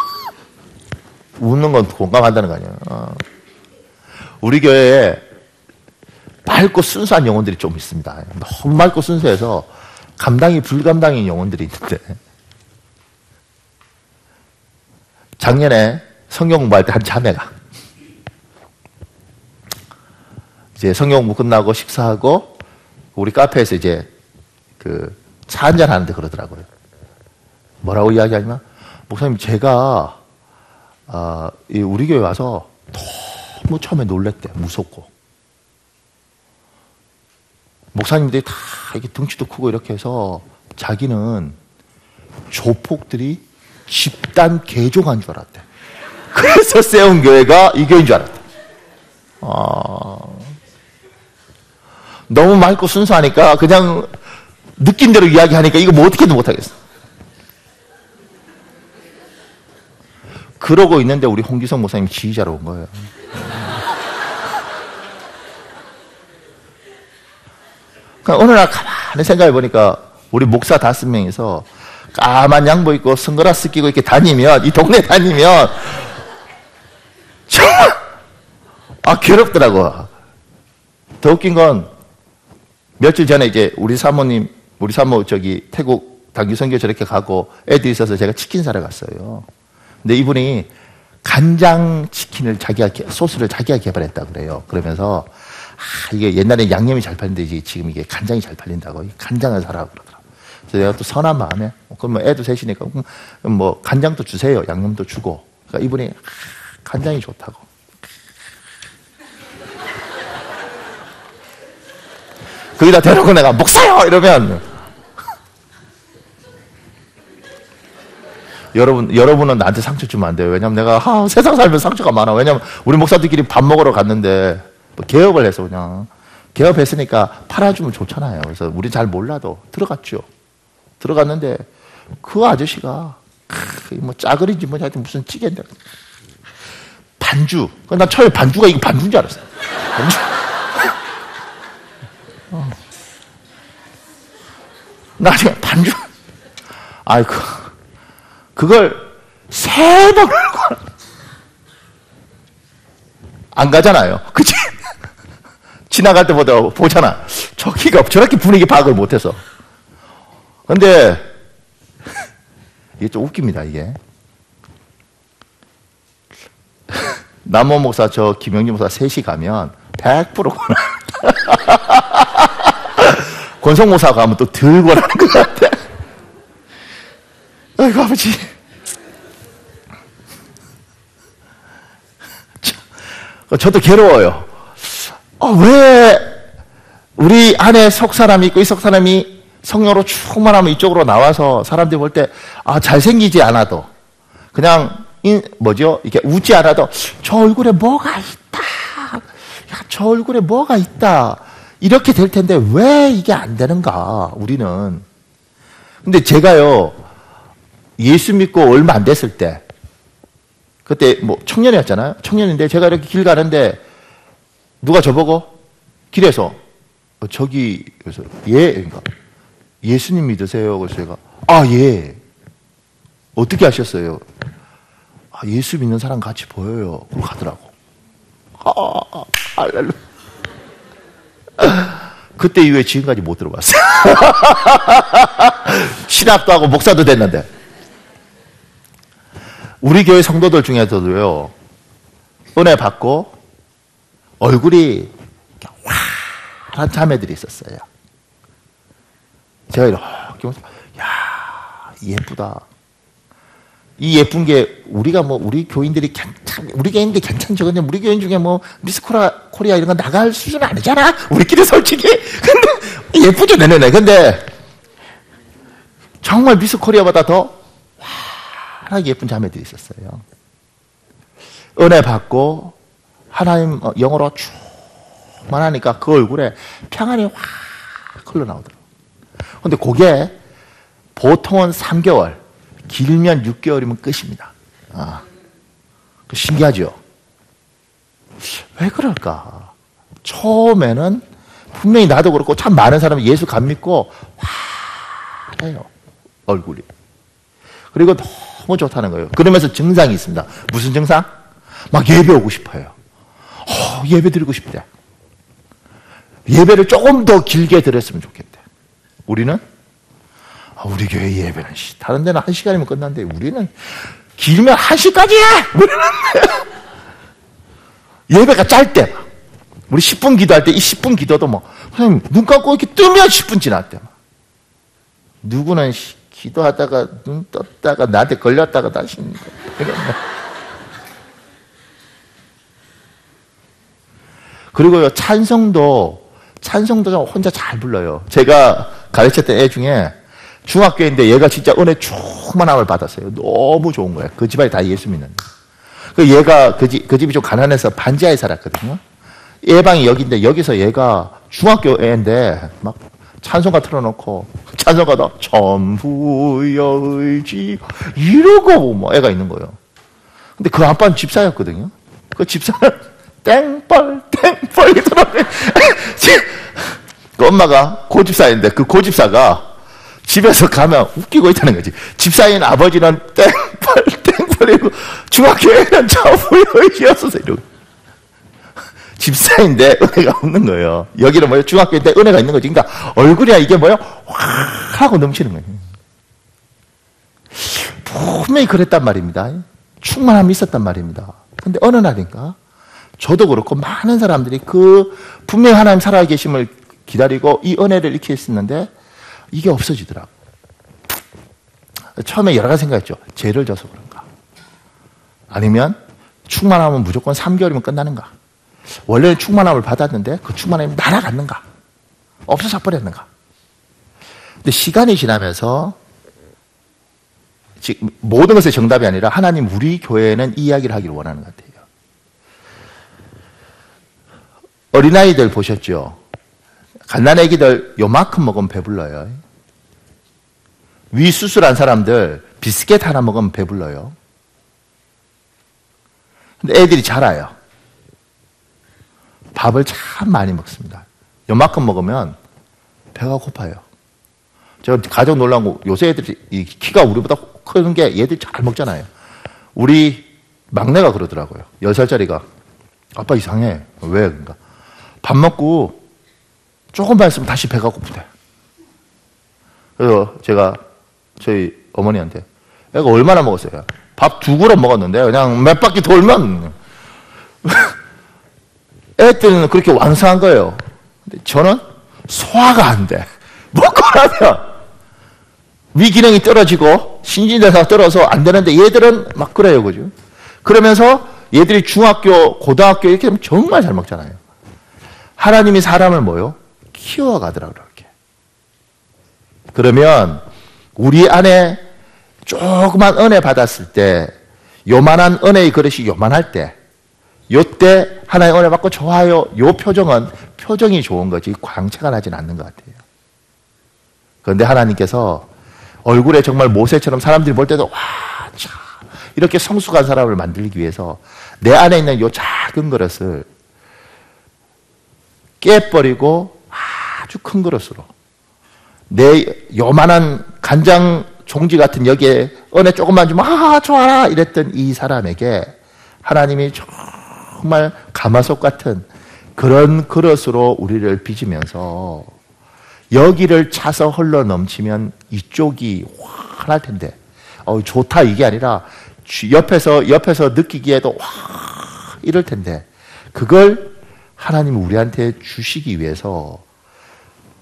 S1: 웃는 건 공감한다는 거 아니에요. 우리 교회에 맑고 순수한 영혼들이 좀 있습니다. 너무 맑고 순수해서 감당이 불감당인 영혼들이 있는데 작년에 성경 공부할 때 한 자매가 이제 성경 공부 끝나고 식사하고 우리 카페에서 이제 그 차 한잔 하는데 그러더라고요. 뭐라고 이야기하냐면, 목사님, 제가 우리 교회 와서 너무 처음에 놀랬대. 무섭고. 목사님들이 다 이렇게 덩치도 크고 이렇게 해서 자기는 조폭들이 집단 개종한 줄 알았대. 그래서 세운 교회가 이 교회인 줄 알았대. 너무 맑고 순수하니까 그냥 느낌대로 이야기하니까 이거 뭐 어떻게도 못하겠어. 그러고 있는데 우리 홍기성 목사님 지휘자로 온 거예요. 그러니까 어느 날 가만히 생각해 보니까 우리 목사 5명이서 까만 양복 입고 선글라스 끼고 이렇게 다니면, 이 동네 다니면 정말 괴롭더라고. 더 웃긴 건 며칠 전에 이제 우리 사모 태국 단기 선교 저렇게 가고 애들이 있어서 제가 치킨 사러 갔어요. 근데 이분이 간장 치킨을 소스를 자기가 개발했다 그래요. 그러면서 이게 옛날에 양념이 잘 팔리는데 지금 이게 간장이 잘 팔린다고 간장을 사라고 그러더라고요. 그래서 내가 또 선한 마음에 그러면 애도 셋이니까 뭐 간장도 주세요. 양념도 주고. 그러니까 이분이 간장이 좋다고. 거기다 대놓고 내가 목사요! 이러면 여러분은 나한테 상처 주면 안 돼요. 왜냐면 내가 세상 살면 상처가 많아. 왜냐면 우리 목사들끼리 밥 먹으러 갔는데 뭐 개업을 해서 그냥 개업했으니까 팔아주면 좋잖아요. 그래서 우리 잘 몰라도 들어갔죠. 들어갔는데 그 아저씨가 뭐 짜글인지 뭐지 하여튼 무슨 찌개인데 반주. 난 처음에 반주가 이거 반주인 줄 알았어요. 반주. 나중에 반주. 그걸 3번을 안 가잖아요. 그치? 지나갈 때보다 보잖아. 저기가 저렇게 분위기 파악을 못해서. 근데 이게 좀 웃깁니다, 이게. 남모 목사, 저 김영진 목사 셋이 가면 100%구나. 권성 목사가 가면 또 덜 권하는 것 같아. 아이고, 아버지. 저도 괴로워요. 왜 우리 안에 속 사람이 있고 이 속 사람이 성령으로 충만하면 이쪽으로 나와서 사람들이 볼 때, 잘생기지 않아도, 그냥, 이렇게 웃지 않아도, 저 얼굴에 뭐가 있다. 야, 저 얼굴에 뭐가 있다. 이렇게 될 텐데, 왜 이게 안 되는가, 우리는. 근데 제가요, 예수 믿고 얼마 안 됐을 때, 그때 청년이었잖아요. 청년인데, 제가 이렇게 길 가는데, 누가 저보고, 길에서, 저기, 그래서, 그러니까, 예수님 믿으세요? 그래서 제가, 예. 어떻게 하셨어요? 예수 믿는 사람 같이 보여요. 그러고 가더라고. 할렐루야. 그때 이후에 지금까지 못 들어봤어요. 신학도 하고 목사도 됐는데. 우리 교회 성도들 중에서도요, 은혜 받고 얼굴이 환한 자매들이 있었어요. 제가 이렇게 보면서, 예쁘다. 이 예쁜 게 우리 교인들이 우리 교인들이 괜찮죠. 근데 우리 교인 중에 미스 코리아 이런 거 나갈 수준은 아니잖아. 우리끼리 솔직히. 근데 예쁘죠, 내년에. 근데 정말 미스 코리아보다 더 환하게 예쁜 자매들이 있었어요. 은혜 받고 하나님 영어로 충만하니까 그 얼굴에 평안이 확 흘러나오더라고요. 근데 그게 보통은 3개월, 길면 6개월이면 끝입니다. 신기하죠? 왜 그럴까? 처음에는 분명히 나도 그렇고 참 많은 사람이 예수 안 믿고 화해요, 얼굴이. 그리고 너무 좋다는 거예요. 그러면서 증상이 있습니다. 무슨 증상? 막 예배 오고 싶어요. 예배 드리고 싶대. 예배를 조금 더 길게 드렸으면 좋겠대. 우리는 우리 교회 예배는 다른 데는 1시간이면 끝난데 우리는 길면 1시까지야. 우리는 예배가 짧대. 우리 10분 기도할 때 이 10분 기도도 선생님 눈 감고 이렇게 뜨면 10분 지났대. 누구는 기도하다가 눈 떴다가 나한테 걸렸다가 다시 그리고요, 찬송도 혼자 잘 불러요. 제가 가르쳤던 애 중에 중학교인데 얘가 진짜 은혜 충만함을 받았어요. 너무 좋은 거예요. 그 집안이 다 예수 믿는. 얘가 그 집이 좀 가난해서 반지하에 살았거든요. 얘 방이 여기인데 여기서 얘가 중학교 애인데 막 찬송가 틀어놓고 찬송가도 전부여 의지 이러고 애가 있는 거예요. 근데 그 아빠는 집사였거든요. 그 집사는 땡벌 이러더라고요. 그 엄마가 고집사인데 그 고집사가 집에서 가면 웃기고 있다는 거지. 집사인 아버지는 땡벌이고 중학교에는 전부여의지였어서 이러고. 집사인데 은혜가 없는 거예요. 여기는 중학교인데 은혜가 있는 거지. 그러니까 얼굴이야 이게 확 하고 넘치는 거예요. 분명히 그랬단 말입니다. 충만함이 있었단 말입니다. 근데 어느 날인가 저도 그렇고 많은 사람들이 분명히 하나님 살아계심을 기다리고 이 은혜를 잃게 했었는데 이게 없어지더라고. 처음에 여러 가지 생각했죠. 죄를 져서 그런가? 아니면 충만하면 무조건 3개월이면 끝나는가? 원래는 충만함을 받았는데 그 충만함이 날아갔는가? 없어져 버렸는가? 근데 시간이 지나면서 모든 것의 정답이 아니라 하나님 우리 교회는 이 이야기를 하기를 원하는 것 같아요. 어린아이들 보셨죠? 갓난아기들 요만큼 먹으면 배불러요. 위 수술한 사람들 비스켓 하나 먹으면 배불러요. 근데 애들이 자라요. 밥을 참 많이 먹습니다. 요만큼 먹으면 배가 고파요. 제가 가장 놀라운 거 요새 애들이 키가 우리보다 크는 게 얘들이 잘 먹잖아요. 우리 막내가 그러더라고요. 10살짜리가 아빠 이상해. 왜? 그러니까 밥 먹고 조금만 있으면 다시 배가 고프대. 그래서 제가 저희 어머니한테 애가 얼마나 먹었어요? 밥 2그릇 먹었는데 그냥 몇 바퀴 돌면 애들은 그렇게 왕성한 거예요. 근데 저는 소화가 안 돼. 먹고 나면 위기능이 떨어지고 신진대사가 떨어져서 안 되는데 얘들은 막 그래요. 그죠? 그러면서 얘들이 중학교, 고등학교 이렇게 되면 정말 잘 먹잖아요. 하나님이 사람을 뭐요? 키워가더라고요. 그렇게. 그러면 우리 안에 조그만 은혜 받았을 때, 요만한 은혜의 그릇이 요만할 때, 요때 하나님 은혜 받고 좋아요. 요 표정은 표정이 좋은 거지 광채가 나진 않는 것 같아요. 그런데 하나님께서 얼굴에 정말 모세처럼 사람들이 볼 때도 와, 참 이렇게 성숙한 사람을 만들기 위해서 내 안에 있는 요 작은 그릇을 깨버리고 아주 큰 그릇으로 내 요만한 간장 종지 같은 여기에 은혜 조금만 주면 아 좋아라 이랬던 이 사람에게 하나님이 정말 가마솥 같은 그런 그릇으로 우리를 빚으면서 여기를 차서 흘러 넘치면 이쪽이 환할 텐데 좋다 이게 아니라 옆에서 느끼기에도 와 이럴 텐데 그걸 하나님이 우리한테 주시기 위해서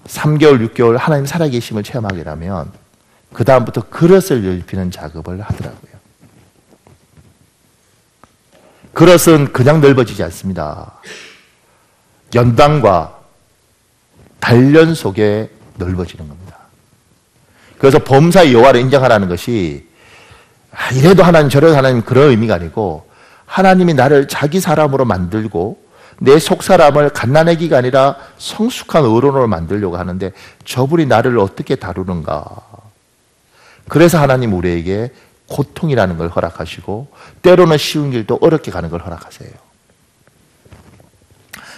S1: 3개월, 6개월 하나님 살아계심을 체험하게 되면 그 다음부터 그릇을 넓히는 작업을 하더라고요. 그릇은 그냥 넓어지지 않습니다. 연단과 단련 속에 넓어지는 겁니다. 그래서 범사의 여호와를 인정하라는 것이 이래도 하나님 저래도 하나님 그런 의미가 아니고 하나님이 나를 자기 사람으로 만들고 내 속사람을 갓난아기가 아니라 성숙한 어른으로 만들려고 하는데 저분이 나를 어떻게 다루는가. 그래서 하나님 우리에게 고통이라는 걸 허락하시고 때로는 쉬운 길도 어렵게 가는 걸 허락하세요.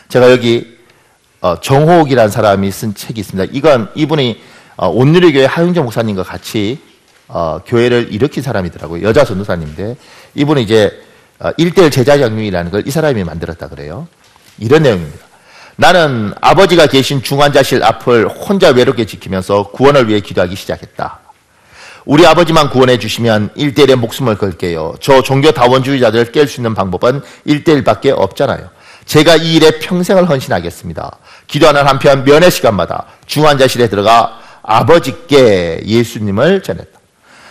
S1: 제가 여기 정호옥이라는 사람이 쓴 책이 있습니다. 이분이 온누리교회 하영정 목사님과 같이 교회를 일으킨 사람이더라고요. 여자 전도사님인데 이분이 이제 1:1 제자장육이라는 걸 이 사람이 만들었다 그래요. 이런 내용입니다. 나는 아버지가 계신 중환자실 앞을 혼자 외롭게 지키면서 구원을 위해 기도하기 시작했다. 우리 아버지만 구원해 주시면 1:1의 목숨을 걸게요. 저 종교 다원주의자들을 깰 수 있는 방법은 1:1밖에 없잖아요. 제가 이 일에 평생을 헌신하겠습니다. 기도하는 한편 면회 시간마다 중환자실에 들어가 아버지께 예수님을 전했다.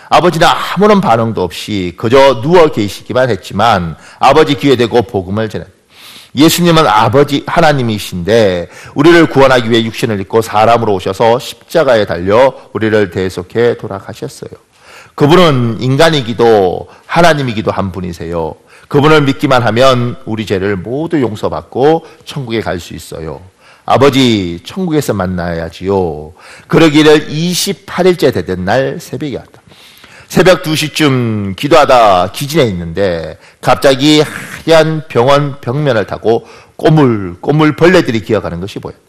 S1: 아버지는 아무런 반응도 없이 그저 누워 계시기만 했지만 아버지 귀에 대고 복음을 전했다. 예수님은 아버지 하나님이신데 우리를 구원하기 위해 육신을 입고 사람으로 오셔서 십자가에 달려 우리를 대속해 돌아가셨어요. 그분은 인간이기도 하나님이기도 한 분이세요. 그분을 믿기만 하면 우리 죄를 모두 용서받고 천국에 갈 수 있어요. 아버지 천국에서 만나야지요. 그러기를 28일째 되던 날 새벽에 왔다. 새벽 2시쯤 기도하다 기진해 있는데 갑자기 하얀 병원 벽면을 타고 꼬물꼬물 벌레들이 기어가는 것이 보였다.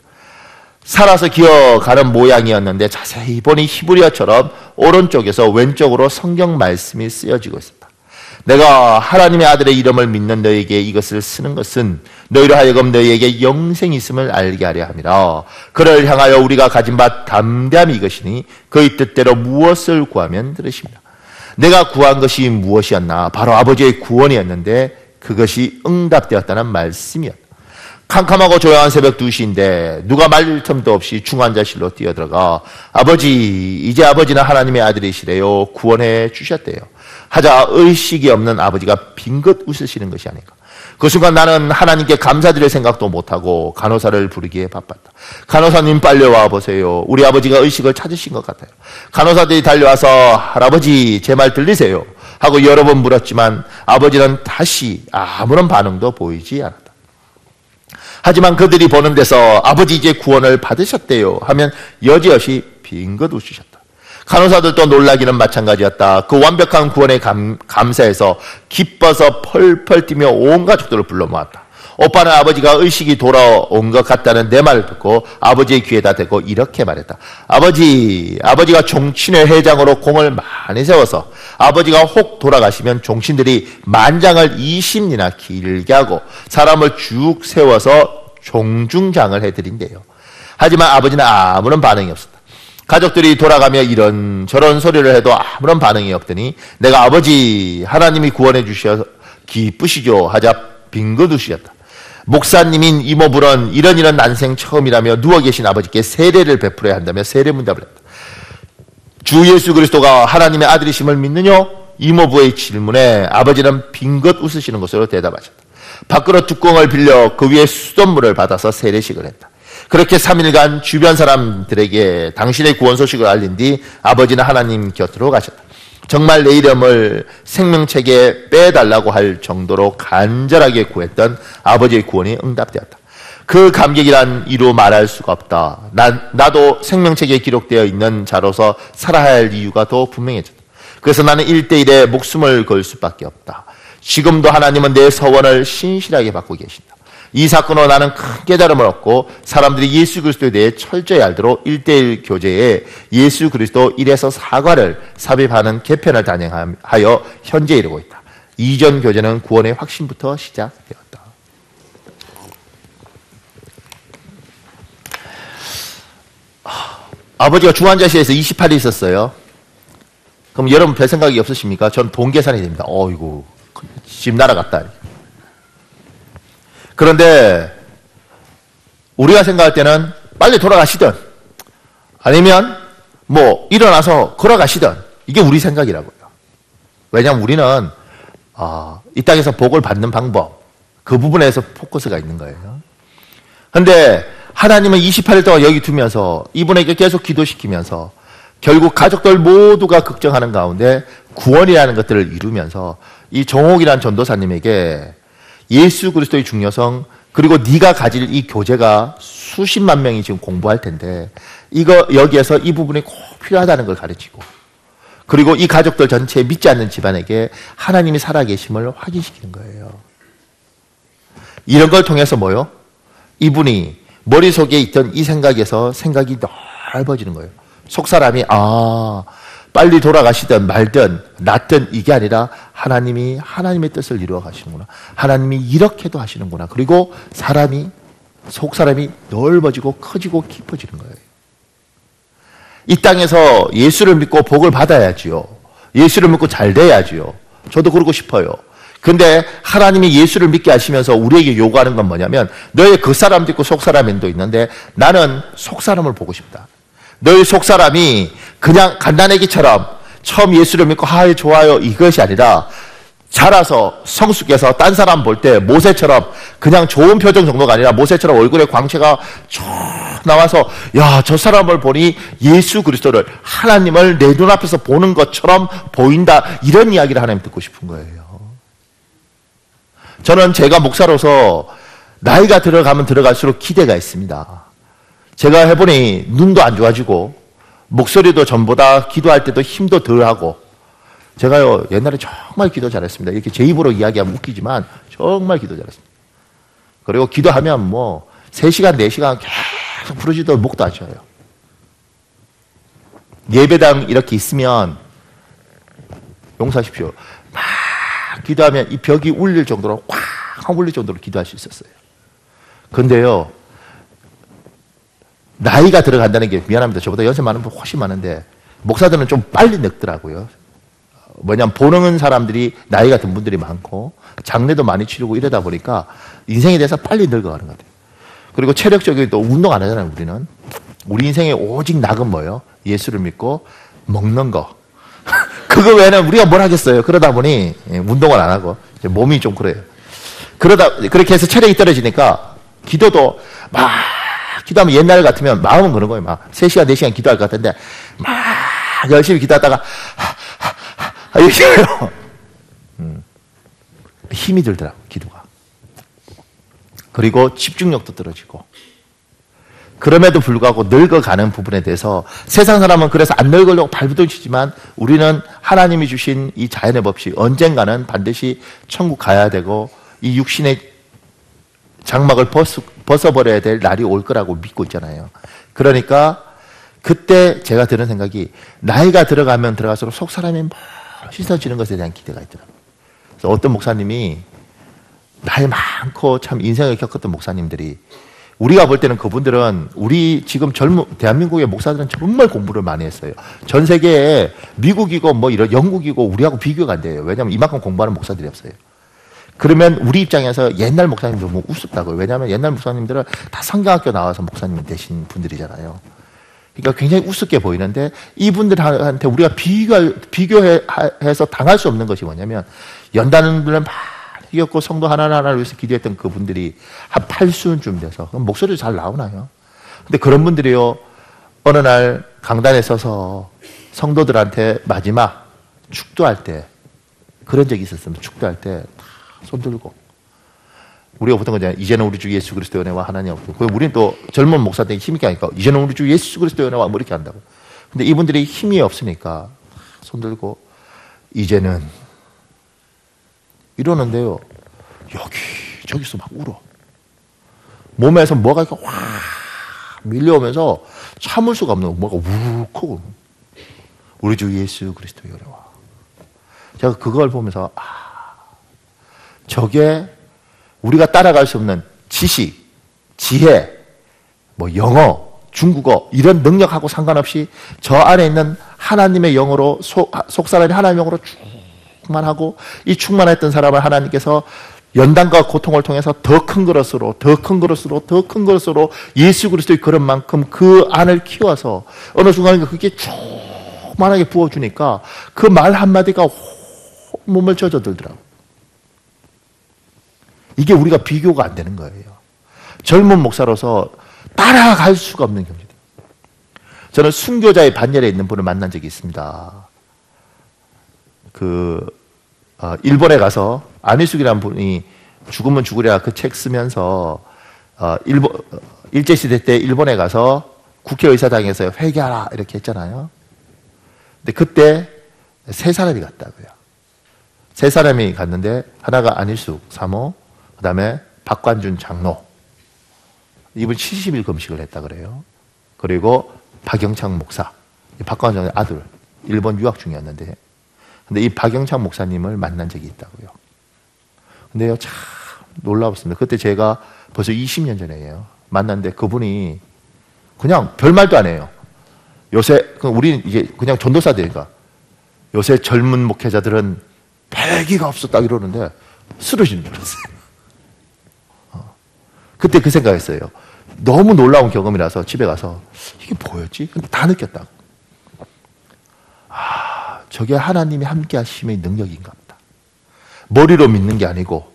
S1: 살아서 기어가는 모양이었는데 자세히 보니 히브리어처럼 오른쪽에서 왼쪽으로 성경 말씀이 쓰여지고 있었다. 내가 하나님의 아들의 이름을 믿는 너에게 이것을 쓰는 것은 너희로 하여금 너희에게 영생이 있음을 알게 하려 함이라. 그를 향하여 우리가 가진 바 담대함이 이것이니 그의 뜻대로 무엇을 구하면 들으십니다. 내가 구한 것이 무엇이었나? 바로 아버지의 구원이었는데 그것이 응답되었다는 말씀이었다. 캄캄하고 조용한 새벽 2시인데 누가 말릴 틈도 없이 중환자실로 뛰어들어가 아버지 이제 아버지는 하나님의 아들이시래요. 구원해 주셨대요. 하자 의식이 없는 아버지가 빙긋 웃으시는 것이 아닌가. 그 순간 나는 하나님께 감사드릴 생각도 못하고 간호사를 부르기에 바빴다. 간호사님 빨리 와보세요. 우리 아버지가 의식을 찾으신 것 같아요. 간호사들이 달려와서 할아버지 제 말 들리세요? 하고 여러 번 물었지만 아버지는 다시 아무런 반응도 보이지 않았다. 하지만 그들이 보는 데서 아버지 이제 구원을 받으셨대요 하면 여지없이 빙긋 웃으셨다. 간호사들도 놀라기는 마찬가지였다. 그 완벽한 구원에 감사해서 기뻐서 펄펄 뛰며 온 가족들을 불러 모았다. 오빠는 아버지가 의식이 돌아온 것 같다는 내 말을 듣고 아버지의 귀에다 대고 이렇게 말했다. 아버지가 종친회 회장으로 공을 많이 세워서 아버지가 혹 돌아가시면 종친들이 만장을 20리나 길게 하고 사람을 쭉 세워서 종중장을 해드린대요. 하지만 아버지는 아무런 반응이 없었다. 가족들이 돌아가며 이런저런 소리를 해도 아무런 반응이 없더니 내가 아버지 하나님이 구원해 주셔서 기쁘시죠 하자 빙긋 웃으셨다. 목사님인 이모부는 이런 난생 처음이라며 누워 계신 아버지께 세례를 베풀어야 한다며 세례문답을 했다. 주 예수 그리스도가 하나님의 아들이심을 믿느냐? 이모부의 질문에 아버지는 빙긋 웃으시는 것으로 대답하셨다. 밖으로 뚜껑을 빌려 그 위에 수돗물을 받아서 세례식을 했다. 그렇게 3일간 주변 사람들에게 당신의 구원 소식을 알린 뒤 아버지는 하나님 곁으로 가셨다. 정말 내 이름을 생명책에 빼달라고 할 정도로 간절하게 구했던 아버지의 구원이 응답되었다. 그 감격이란 이루 말할 수가 없다. 나도 생명책에 기록되어 있는 자로서 살아야 할 이유가 더 분명해졌다. 그래서 나는 1대1에 목숨을 걸 수밖에 없다. 지금도 하나님은 내 서원을 신실하게 받고 계신다. 이 사건으로 나는 큰 깨달음을 얻고 사람들이 예수 그리스도에 대해 철저히 알도록 1대1 교제에 예수 그리스도 1에서 4과를 삽입하는 개편을 단행하여 현재 이르고 있다. 이전 교제는 구원의 확신부터 시작되었다. 아버지가 중환자실에서 28일 있었어요. 그럼 여러분 별 생각이 없으십니까? 전 돈 계산이 됩니다. 어이구, 집 날아갔다. 그런데 우리가 생각할 때는 빨리 돌아가시든 아니면 뭐 일어나서 걸어가시든 이게 우리 생각이라고요. 왜냐하면 우리는 이 땅에서 복을 받는 방법, 그 부분에서 포커스가 있는 거예요. 그런데 하나님은 28일 동안 여기 두면서 이분에게 계속 기도시키면서 결국 가족들 모두가 걱정하는 가운데 구원이라는 것들을 이루면서 이 정옥이라는 전도사님에게 예수 그리스도의 중요성, 그리고 네가 가질 이 교제가 수십만 명이 지금 공부할 텐데 여기에서 이 부분이 꼭 필요하다는 걸 가르치고, 그리고 이 가족들 전체 믿지 않는 집안에게 하나님이 살아계심을 확인시키는 거예요. 이런 걸 통해서 뭐요? 이분이 머릿속에 있던 이 생각에서 생각이 넓어지는 거예요. 속사람이 빨리 돌아가시든 말든 낫든 이게 아니라 하나님이 하나님의 뜻을 이루어 가시는구나. 하나님이 이렇게도 하시는구나. 그리고 속사람이 넓어지고 커지고 깊어지는 거예요. 이 땅에서 예수를 믿고 복을 받아야지요. 예수를 믿고 잘 돼야지요. 저도 그러고 싶어요. 근데 하나님이 예수를 믿게 하시면서 우리에게 요구하는 건 뭐냐면 너의 겉사람도 있고 속사람도 있는데 나는 속사람을 보고 싶다. 너희 속사람이 그냥 갓난아기처럼 처음 예수를 믿고 하이 좋아요 이것이 아니라 자라서 성숙해서 딴 사람 볼 때 모세처럼 그냥 좋은 표정 정도가 아니라 모세처럼 얼굴에 광채가 쭉 나와서 야, 저 사람을 보니 예수 그리스도를 하나님을 내 눈앞에서 보는 것처럼 보인다, 이런 이야기를 하나님 듣고 싶은 거예요. 저는 제가 목사로서 나이가 들어가면 들어갈수록 기대가 있습니다. 제가 해보니 눈도 안 좋아지고 목소리도 전보다 기도할 때도 힘도 덜하고, 제가요 옛날에 정말 기도 잘했습니다. 이렇게 제 입으로 이야기하면 웃기지만 정말 기도 잘했습니다. 그리고 기도하면 뭐 3시간 4시간 계속 부르짖어도 목도 안 쉬어요. 예배당 이렇게 있으면 용서하십시오, 막 기도하면 이 벽이 울릴 정도로 꽉 울릴 정도로 기도할 수 있었어요. 근데요 나이가 들어간다는 게, 미안합니다, 저보다 연세 많은 분 훨씬 많은데 목사들은 좀 빨리 늙더라고요. 뭐냐면 보는 사람들이 나이가 든 분들이 많고 장례도 많이 치르고 이러다 보니까 인생에 대해서 빨리 늙어가는 것 같아요. 그리고 체력적인 또 운동 안 하잖아요. 우리는 우리 인생에 오직 낙은 뭐예요? 예수를 믿고 먹는 거. 그거 외에는 우리가 뭘 하겠어요. 그러다 보니 운동을 안 하고 몸이 좀 그래요. 그렇게 해서 체력이 떨어지니까 기도도 막 기도하면 옛날 같으면 마음은 그런 거예요. 막 3시간 4시간 기도할 것 같은데 막 열심히 기도하다가 이렇게 해요. 힘이 들더라고, 기도가. 그리고 집중력도 떨어지고. 그럼에도 불구하고 늙어가는 부분에 대해서 세상 사람은 그래서 안 늙으려고 발부둥치지만 우리는 하나님이 주신 이 자연의 법칙, 언젠가는 반드시 천국 가야 되고 이 육신의 장막을 벗어버려야 될 날이 올 거라고 믿고 있잖아요. 그러니까 그때 제가 드는 생각이, 나이가 들어가면 들어갈수록 속사람이 씻어지는 것에 대한 기대가 있더라고요. 그래서 어떤 목사님이, 나이 많고 참 인생을 겪었던 목사님들이, 우리가 볼 때는 그분들은, 우리 지금 대한민국의 목사들은 정말 공부를 많이 했어요. 전 세계에 미국이고 뭐 이런 영국이고 우리하고 비교가 안 돼요. 왜냐하면 이만큼 공부하는 목사들이 없어요. 그러면 우리 입장에서 옛날 목사님들 너무 우습다고요. 왜냐하면 옛날 목사님들은 다 성경학교 나와서 목사님 되신 분들이잖아요. 그러니까 굉장히 우습게 보이는데 이분들한테 우리가 비교해서 당할 수 없는 것이 뭐냐면 연단들은 막 이겼고 성도 하나하나를 위해서 기도했던 그분들이 한 8수쯤 돼서 목소리도 잘 나오나요? 근데 그런 분들이요 어느 날 강단에 서서 성도들한테 마지막 축도할 때 그런 적이 있었습니다. 축도할 때 손 들고 우리가 보통 거잖아요. 이제는 우리 주 예수 그리스도의 은혜와 하나님 없고 우리는 또 젊은 목사들이 힘있게 하니까 이제는 우리 주 예수 그리스도의 은혜와 뭐 이렇게 한다고. 근데 이분들이 힘이 없으니까 손 들고 이제는 이러는데요. 저기서 막 울어. 몸에서 뭐가 이렇게 확 밀려오면서 참을 수가 없는 뭐가 우르르 우리 주 예수 그리스도의 은혜와. 제가 그걸 보면서 저게 우리가 따라갈 수 없는 지식, 지혜, 뭐 영어, 중국어 이런 능력하고 상관없이 저 안에 있는 하나님의 영으로 속사람이 하나님의 영으로 충만하고 이 충만했던 사람을 하나님께서 연단과 고통을 통해서 더 큰 그릇으로 예수 그리스도의 그릇만큼 그 안을 키워서 어느 순간에 그게 충만하게 부어주니까 그 말 한마디가 몸을 젖어들더라고요. 이게 우리가 비교가 안 되는 거예요. 젊은 목사로서 따라갈 수가 없는 경지입니다. 저는 순교자의 반열에 있는 분을 만난 적이 있습니다. 일본에 가서 안희숙이라는 분이 죽으면 죽으랴 그 책 쓰면서 일제시대 때 일본에 가서 국회의사당에서 회개하라 이렇게 했잖아요. 근데 그때 세 사람이 갔다고요. 세 사람이 갔는데 하나가 안희숙 사모, 그 다음에 박관준 장로. 이분 70일 금식을 했다 그래요. 그리고 박영창 목사. 박관준의 아들. 일본 유학 중이었는데. 근데 이 박영창 목사님을 만난 적이 있다고요. 근데요, 참 놀라웠습니다. 그때 제가 벌써 20년 전이에요. 만났는데 그분이 그냥 별말도 안 해요. 요새, 우리는 이제 그냥 전도사들이니까 요새 젊은 목회자들은 배기가 없었다 이러는데 쓰러지는 줄 알았어요. 그때 그 생각했어요. 너무 놀라운 경험이라서 집에 가서 이게 뭐였지? 근데 다 느꼈다고. 저게 하나님이 함께 하심의 능력인가 보다. 머리로 믿는 게 아니고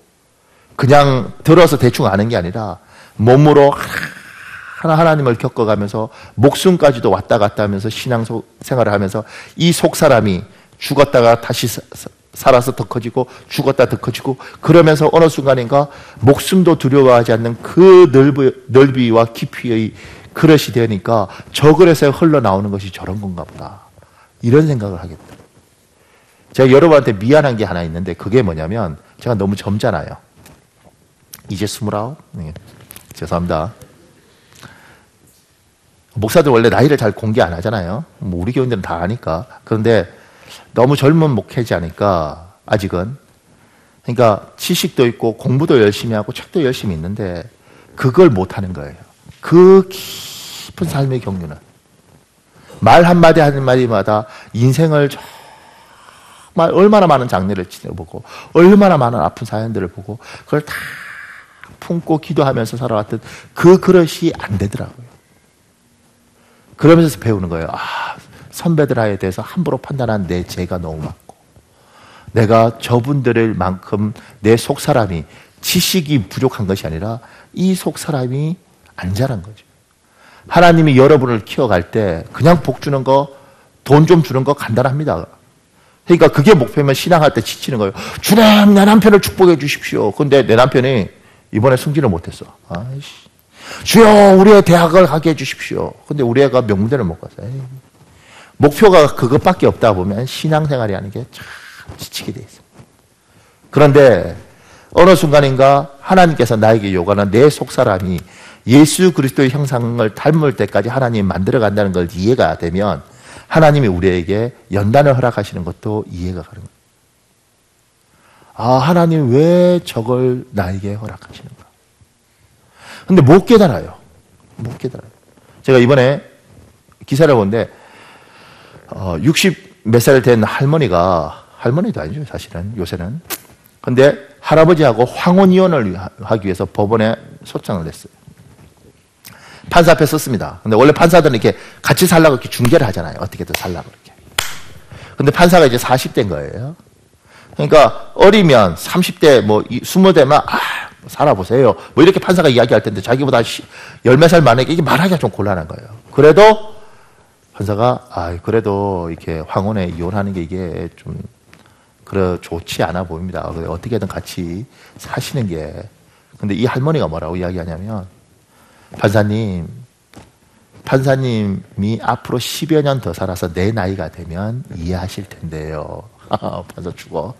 S1: 그냥 들어서 대충 아는 게 아니라 몸으로 하나님을 겪어가면서 목숨까지도 왔다 갔다 하면서 신앙 생활을 하면서 이 속사람이 죽었다가 다시 살아서 더 커지고 죽었다 더 커지고 그러면서 어느 순간인가 목숨도 두려워하지 않는 그 넓이와 깊이의 그릇이 되니까 저 그릇에 흘러나오는 것이 저런 건가 보다. 이런 생각을 하겠다. 제가 여러분한테 미안한 게 하나 있는데 그게 뭐냐면 제가 너무 젊잖아요. 이제 29? 네. 죄송합니다. 목사들 원래 나이를 잘 공개 안 하잖아요. 뭐 우리 교인들은 다 아니까. 그런데 너무 젊은 목회자니까 아직은 그러니까 지식도 있고 공부도 열심히 하고 책도 열심히 있는데 그걸 못하는 거예요. 그 깊은 삶의 경륜은 말 한마디 한마디마다 인생을 정말 얼마나 많은 장례를 지내보고 얼마나 많은 아픈 사연들을 보고 그걸 다 품고 기도하면서 살아왔던 그 그릇이 안 되더라고요. 그러면서 배우는 거예요. 선배들에 대해서 함부로 판단한 내 죄가 너무 많고 내가 저분들을 만큼 내 속사람이 지식이 부족한 것이 아니라 이 속사람이 안 자란 거죠. 하나님이 여러분을 키워갈 때 그냥 복 주는 거, 돈 좀 주는 거 간단합니다. 그러니까 그게 목표면 신앙할 때 지치는 거예요. 주님, 내 남편을 축복해 주십시오. 근데 내 남편이 이번에 승진을 못했어. 주여, 우리 애 대학을 가게 해주십시오. 근데 우리 애가 명문대를 못 갔어. 목표가 그것밖에 없다 보면 신앙생활이 하는 게 참 지치게 돼 있습니다. 그런데 어느 순간인가 하나님께서 나에게 요구하는 내 속사람이 예수 그리스도의 형상을 닮을 때까지 하나님이 만들어 간다는 걸 이해가 되면 하나님이 우리에게 연단을 허락하시는 것도 이해가 가는 거예요. 하나님 왜 저걸 나에게 허락하시는가? 근데 못 깨달아요. 못 깨달아요. 제가 이번에 기사를 보는데 60 몇 살 된 할머니가, 할머니도 아니죠 사실은 요새는. 근데 할아버지하고 황혼 이혼을 하기 위해서 법원에 소장을 냈어요. 판사 앞에 썼습니다. 근데 원래 판사들은 이렇게 같이 살라고 이렇게 중재를 하잖아요. 어떻게든 살라고 이렇게. 근데 판사가 이제 40대인 거예요. 그러니까 어리면 30대 뭐 20대면 살아보세요. 뭐 이렇게 판사가 이야기할 텐데 자기보다 열몇 살 많으니까 이게 말하기가 좀 곤란한 거예요. 그래도 판사가 그래도 이렇게 황혼에 이혼하는 게 이게 좀 좋지 않아 보입니다. 어떻게든 같이 사시는 게. 근데 이 할머니가 뭐라고 이야기하냐면 판사님이 앞으로 10여 년 더 살아서 내 나이가 되면 이해하실 텐데요. 판사 죽어.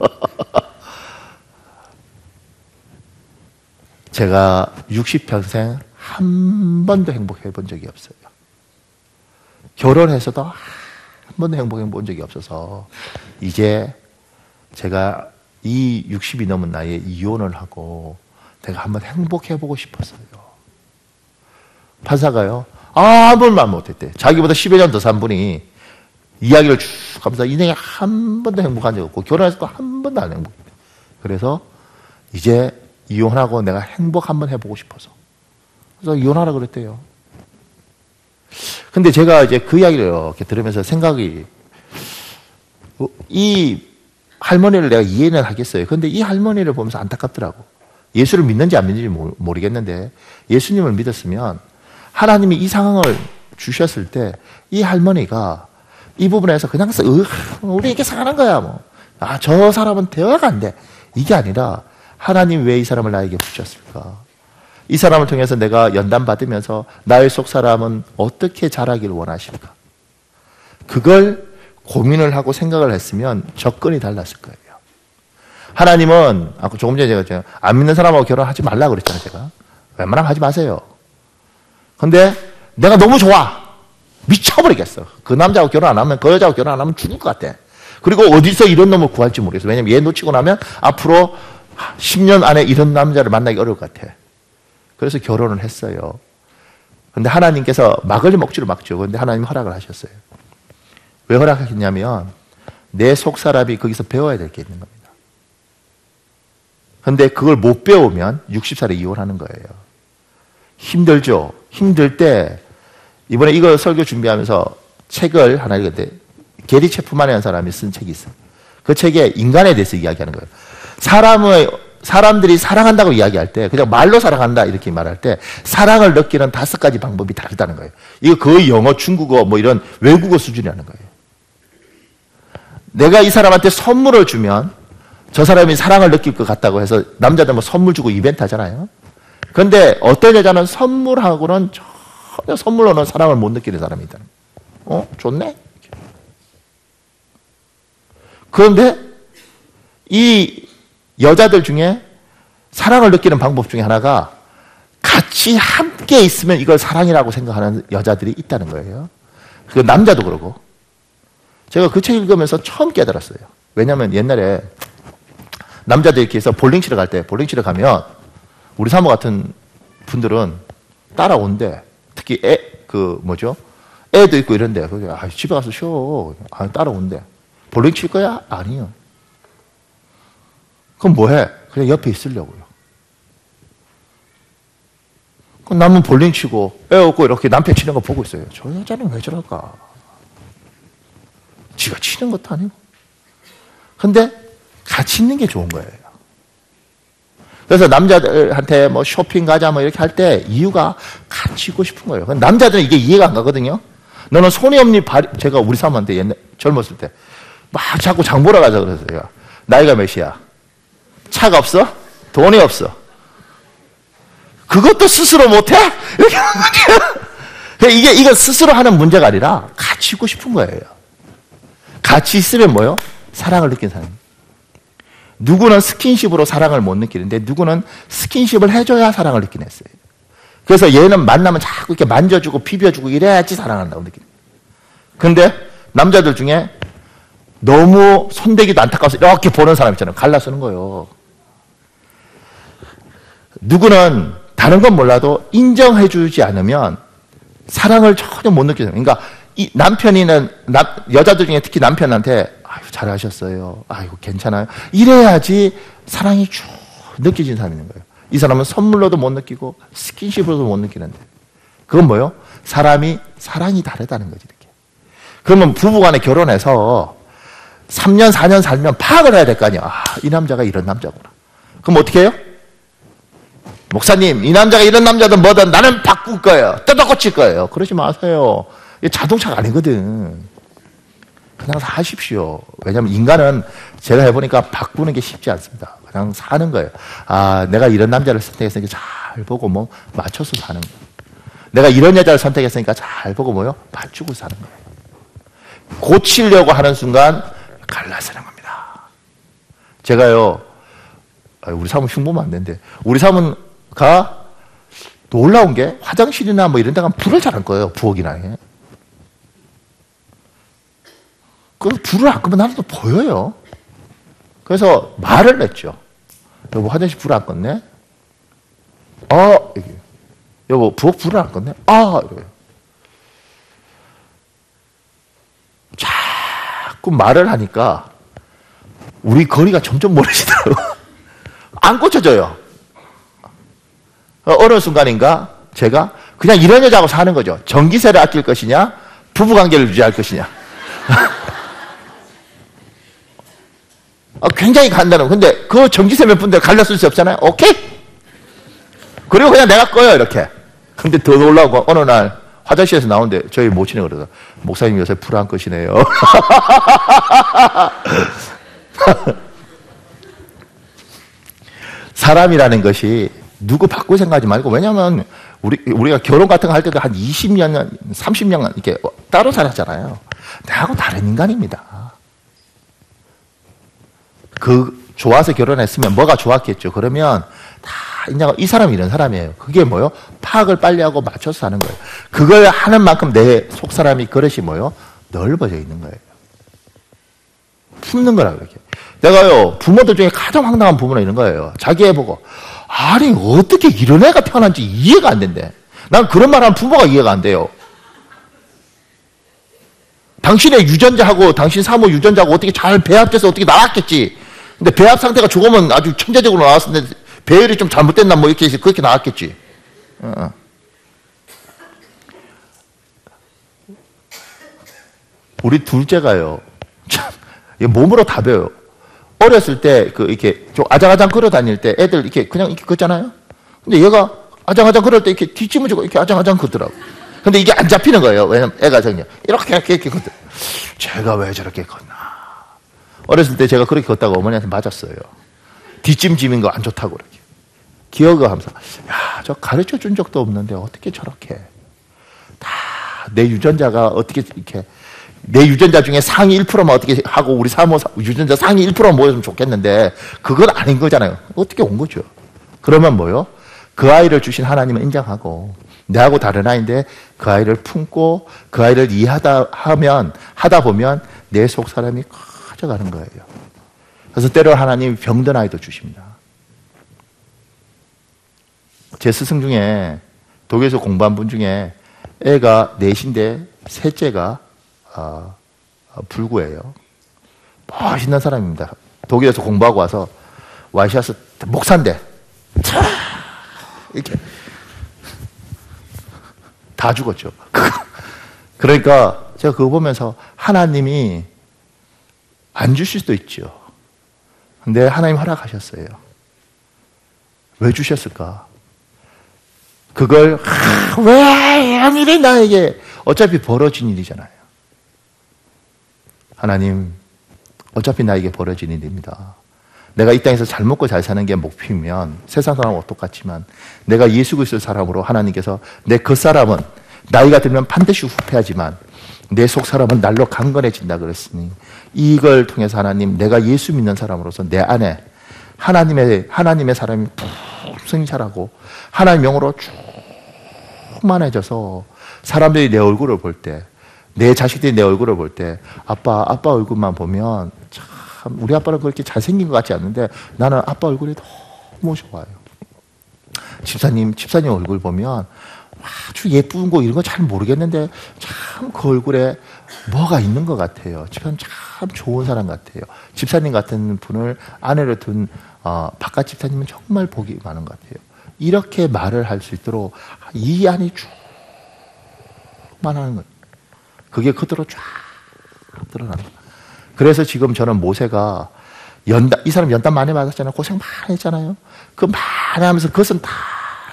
S1: 제가 60평생 한 번도 행복해 본 적이 없어요. 결혼해서도 한 번도 행복해 본 적이 없어서 이제 제가 이 60이 넘은 나이에 이혼을 하고 내가 한번 행복해 보고 싶었어요. 판사가요, 아무 말 못했대. 자기보다 10여 년 더 산 분이 이야기를 쭉 하면서 인생에 한 번도 행복한 적 없고 결혼해서도 한 번도 안 행복했대. 그래서 이제 이혼하고 내가 행복 한번 해보고 싶어서. 그래서 이혼하라 그랬대요. 근데 제가 이제 그 이야기를 이렇게 들으면서 생각이, 이 할머니를 내가 이해는 하겠어요. 근데 이 할머니를 보면서 안타깝더라고. 예수를 믿는지 안 믿는지 모르겠는데 예수님을 믿었으면 하나님이 이 상황을 주셨을 때 이 할머니가 이 부분에서 그냥 우리 이렇게 사는 거야 뭐. 저 사람은 대화가 안 돼. 이게 아니라 하나님 왜 이 사람을 나에게 주셨을까? 이 사람을 통해서 내가 연단 받으면서 나의 속 사람은 어떻게 자라기를 원하실까? 그걸 고민을 하고 생각을 했으면 접근이 달랐을 거예요. 하나님은 조금 전에 제가 안 믿는 사람하고 결혼하지 말라고 그랬잖아요. 제가 웬만하면 하지 마세요. 근데 내가 너무 좋아, 미쳐버리겠어. 그 남자하고 결혼 안 하면, 그 여자하고 결혼 안 하면 죽을 것 같아. 그리고 어디서 이런 놈을 구할지 모르겠어. 왜냐면 얘 놓치고 나면 앞으로 10년 안에 이런 남자를 만나기 어려울 것 같아. 그래서 결혼을 했어요. 근데 하나님께서 막걸리 먹지를 막죠. 근데 하나님 허락을 하셨어요. 왜 허락하셨냐면 내 속사람이 거기서 배워야 될 게 있는 겁니다. 근데 그걸 못 배우면 60살에 이혼하는 거예요. 힘들죠. 힘들 때 이번에 이거 설교 준비하면서 책을 하나 읽었는데 게리 체프만이라는 사람이 쓴 책이 있어요. 그 책에 인간에 대해서 이야기하는 거예요. 사람들이 사랑한다고 이야기할 때 그냥 말로 사랑한다 이렇게 말할 때 사랑을 느끼는 5가지 방법이 다르다는 거예요. 이거 거의 영어, 중국어 뭐 이런 외국어 수준이라는 거예요. 내가 이 사람한테 선물을 주면 저 사람이 사랑을 느낄 것 같다고 해서 남자들 뭐 선물 주고 이벤트 하잖아요. 그런데 어떤 여자는 선물하고는 전혀 선물로는 사랑을 못 느끼는 사람이 있다는 거예요. 좋네? 그런데 이 여자들 중에 사랑을 느끼는 방법 중에 하나가 같이 함께 있으면 이걸 사랑이라고 생각하는 여자들이 있다는 거예요. 그 남자도 그러고. 제가 그 책 읽으면서 처음 깨달았어요. 왜냐하면 옛날에 남자들 이렇게 해서 볼링 치러 갈 때, 볼링 치러 가면 우리 사모 같은 분들은 따라온대. 특히 애도 있고 이런데. 집에 가서 쉬어. 따라온대. 볼링 칠 거야? 아니요. 그럼 뭐해? 그냥 옆에 있으려고요. 그럼 남은 볼링 치고 애 없고 이렇게 남편 치는 거 보고 있어요. 저 여자는 왜 저럴까? 지가 치는 것도 아니고. 근데 같이 있는 게 좋은 거예요. 그래서 남자들한테 뭐 쇼핑 가자 뭐 이렇게 할 때 이유가 같이 있고 싶은 거예요. 남자들은 이게 이해가 안 가거든요. 너는 손이 없니 제가 우리 사모한테 옛날 젊었을 때 막 자꾸 장 보러 가자 그랬어요. 나이가 몇이야? 차가 없어? 돈이 없어. 그것도 스스로 못해? 이건 스스로 하는 문제가 아니라 같이 있고 싶은 거예요. 같이 있으면 뭐요? 사랑을 느낀 사람. 누구는 스킨십으로 사랑을 못 느끼는데 누구는 스킨십을 해줘야 사랑을 느끼는 했어요. 그래서 얘는 만나면 자꾸 이렇게 만져주고 비벼주고 이래야지 사랑한다고 느끼는 거예요. 근데 남자들 중에 너무 손대기도 안타까워서 이렇게 보는 사람 있잖아요. 갈라서는 거예요. 누구는 다른 건 몰라도 인정해주지 않으면 사랑을 전혀 못 느끼는 거예요. 그러니까 이 남편이는 여자들 중에 특히 남편한테 아유 잘하셨어요. 아이고 괜찮아요. 이래야지 사랑이 쭉 느껴지는 사람이 있는 거예요. 이 사람은 선물로도 못 느끼고 스킨십으로도 못 느끼는데 그건 뭐예요? 사람이 사랑이 다르다는 거지. 이렇게. 그러면 부부간에 결혼해서 3년 4년 살면 파악을 해야 될 거 아니에요. 아, 이 남자가 이런 남자구나. 그럼 어떻게 해요? 목사님, 이 남자가 이런 남자든 뭐든 나는 바꿀 거예요. 뜯어고칠 거예요. 그러지 마세요. 이게 자동차가 아니거든. 그냥 사십시오. 왜냐하면 인간은 제가 해보니까 바꾸는 게 쉽지 않습니다. 그냥 사는 거예요. 아, 내가 이런 남자를 선택했으니까 잘 보고 뭐 맞춰서 사는 거예요. 내가 이런 여자를 선택했으니까 잘 보고 뭐요? 맞추고 사는 거예요. 고치려고 하는 순간 갈라서는 겁니다. 제가요, 우리 사모님 흉보면 안 되는데, 우리 사모가 놀라운 게 화장실이나 뭐 이런 데 가면 불을 잘 안 꺼요. 부엌이나. 그 불을 안 끄면 나도 보여요. 그래서 말을 냈죠. 여보, 화장실 불을 안 껐네? 여보, 부엌 불을 안 껐네? 이래요. 자꾸 말을 하니까 우리 거리가 점점 멀어지더라고요. 안 고쳐져요. 어느 순간인가 제가 그냥 이런 여자하고 사는 거죠. 전기세를 아낄 것이냐, 부부관계를 유지할 것이냐. 굉장히 간단해요. 근데 그 전기세 몇 분들 갈렸을 수 없잖아요. 오케이? 그리고 그냥 내가 꺼요, 이렇게. 근데 더 놀라운 건 어느 날 화장실에서 나오는데 저희 모친이 그러더라고요. 목사님 요새 불 안 끄시네요. 사람이라는 것이 누구 바꿀 생각하지 말고, 왜냐하면 우리가 결혼 같은 거 할 때도 한 20년, 30년 이렇게 따로 살았잖아요. 나하고 다른 인간입니다. 좋아서 결혼했으면 뭐가 좋았겠죠. 그러면 다 인정하고 이 사람이 이런 사람이에요. 그게 뭐요? 파악을 빨리 하고 맞춰서 사는 거예요. 그걸 하는 만큼 내 속사람이 그릇이 뭐요? 넓어져 있는 거예요. 품는 거라고 이렇게. 내가요, 부모들 중에 가장 황당한 부모는 이런 거예요. 자기 애 보고, 아니, 어떻게 이런 애가 태어난지 이해가 안 된대. 난 그런 말 하면 부모가 이해가 안 돼요. 당신의 유전자하고 당신 사모 유전자하고 어떻게 잘 배합돼서 어떻게 나왔겠지. 근데 배합 상태가 조금은 아주 천재적으로 나왔었는데 배열이 좀 잘못됐나 뭐 이렇게 해서 그렇게 나왔겠지. 우리 둘째가요, 참, 몸으로 다 배워요. 어렸을 때, 이렇게, 좀 아장아장 걸어 다닐 때 애들 이렇게 그냥 이렇게 걷잖아요? 근데 얘가 아장아장 걸을 때 이렇게 뒷짐을 이렇게 아장아장 걷더라고. 근데 이게 안 잡히는 거예요. 왜냐면 애가 정녕 이렇게 걷더라고. 제가 왜 저렇게 걷나. 어렸을 때 제가 그렇게 걷다가 어머니한테 맞았어요. 뒷짐짐인 거 안 좋다고 그렇게. 기억을 하면서, 야, 저 가르쳐 준 적도 없는데 어떻게 저렇게. 다 내 유전자가 어떻게 이렇게. 내 유전자 중에 상위 1%만 어떻게 하고 우리 사모 유전자 상위 1%만 모였으면 좋겠는데 그건 아닌 거잖아요. 어떻게 온 거죠? 그러면 뭐요? 그 아이를 주신 하나님을 인정하고 내하고 다른 아이인데 그 아이를 품고 그 아이를 하다 보면 내 속 사람이 커져가는 거예요. 그래서 때로 하나님이 병든 아이도 주십니다. 제 스승 중에 독일에서 공부한 분 중에 애가 넷인데 셋째가 불구예요. 멋있는 사람입니다. 독일에서 공부하고 와서 와이셔츠 목사인데 이렇게 다 죽었죠. 그러니까 제가 그거 보면서 하나님이 안 주실 수도 있죠. 근데 하나님 허락하셨어요. 왜 주셨을까? 그걸 왜 이런 일이 나에게, 어차피 벌어진 일이잖아요. 하나님, 어차피 나에게 벌어진 일입니다. 내가 이 땅에서 잘 먹고 잘 사는 게 목표면 세상 사람하고 똑같지만 내가 예수 그리스도의 사람으로 하나님께서 내 겉사람은 나이가 들면 반드시 후패하지만 내 속 사람은 날로 강건해진다 그랬으니 이걸 통해서 하나님, 내가 예수 믿는 사람으로서 내 안에 하나님의 사람이 풍성자라고 하나님 영으로 충만해져서 사람들이 내 얼굴을 볼 때, 내 자식들이 내 얼굴을 볼 때 아빠 얼굴만 보면 참 우리 아빠는 그렇게 잘생긴 것 같지 않는데 나는 아빠 얼굴이 너무 좋아요. 집사님 얼굴 보면 아주 예쁜 거 이런 거 잘 모르겠는데 참 그 얼굴에 뭐가 있는 것 같아요. 집사님 참 좋은 사람 같아요. 집사님 같은 분을 아내로 둔 바깥 집사님은 정말 복이 많은 것 같아요. 이렇게 말을 할 수 있도록 이 안이 쭉만 하는 거예요. 그게 그대로 쫙 드러나는 거예요. 그래서 지금 저는 모세가 이 사람 연단 많이 받았잖아요. 고생 많이 했잖아요. 그 많이 하면서 그것은 다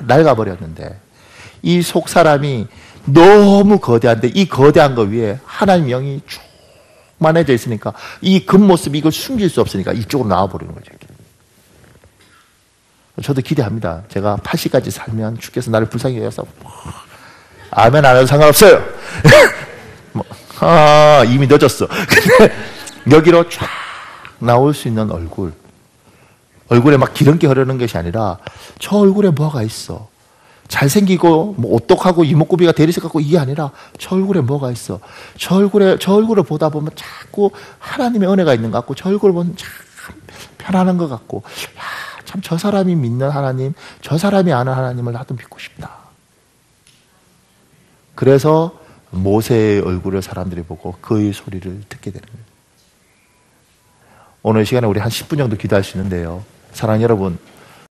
S1: 낡아버렸는데 이 속 사람이 너무 거대한데 이 거대한 거 위에 하나님 영이 충만해져 있으니까 이 겉모습이 이걸 숨길 수 없으니까 이쪽으로 나와버리는 거죠. 이렇게. 저도 기대합니다. 제가 80까지 살면 주께서 나를 불쌍히 여겨서 아멘 안 해도 상관없어요. 이미 늦었어. 근데 여기로 쫙 나올 수 있는 얼굴에 막 기름기 흐르는 것이 아니라 저 얼굴에 뭐가 있어. 잘생기고 뭐 오똑하고 이목구비가 대리석 같고 이게 아니라 저 얼굴에 뭐가 있어. 저 얼굴을 보다 보면 자꾸 하나님의 은혜가 있는 것 같고 저 얼굴을 보면 참 편안한 것 같고 참 저 사람이 믿는 하나님, 저 사람이 아는 하나님을 나도 믿고 싶다. 그래서 모세의 얼굴을 사람들이 보고 그의 소리를 듣게 되는 거예요. 오늘 시간에 우리 한 10분 정도 기도할 수 있는데요. 사랑하는 여러분,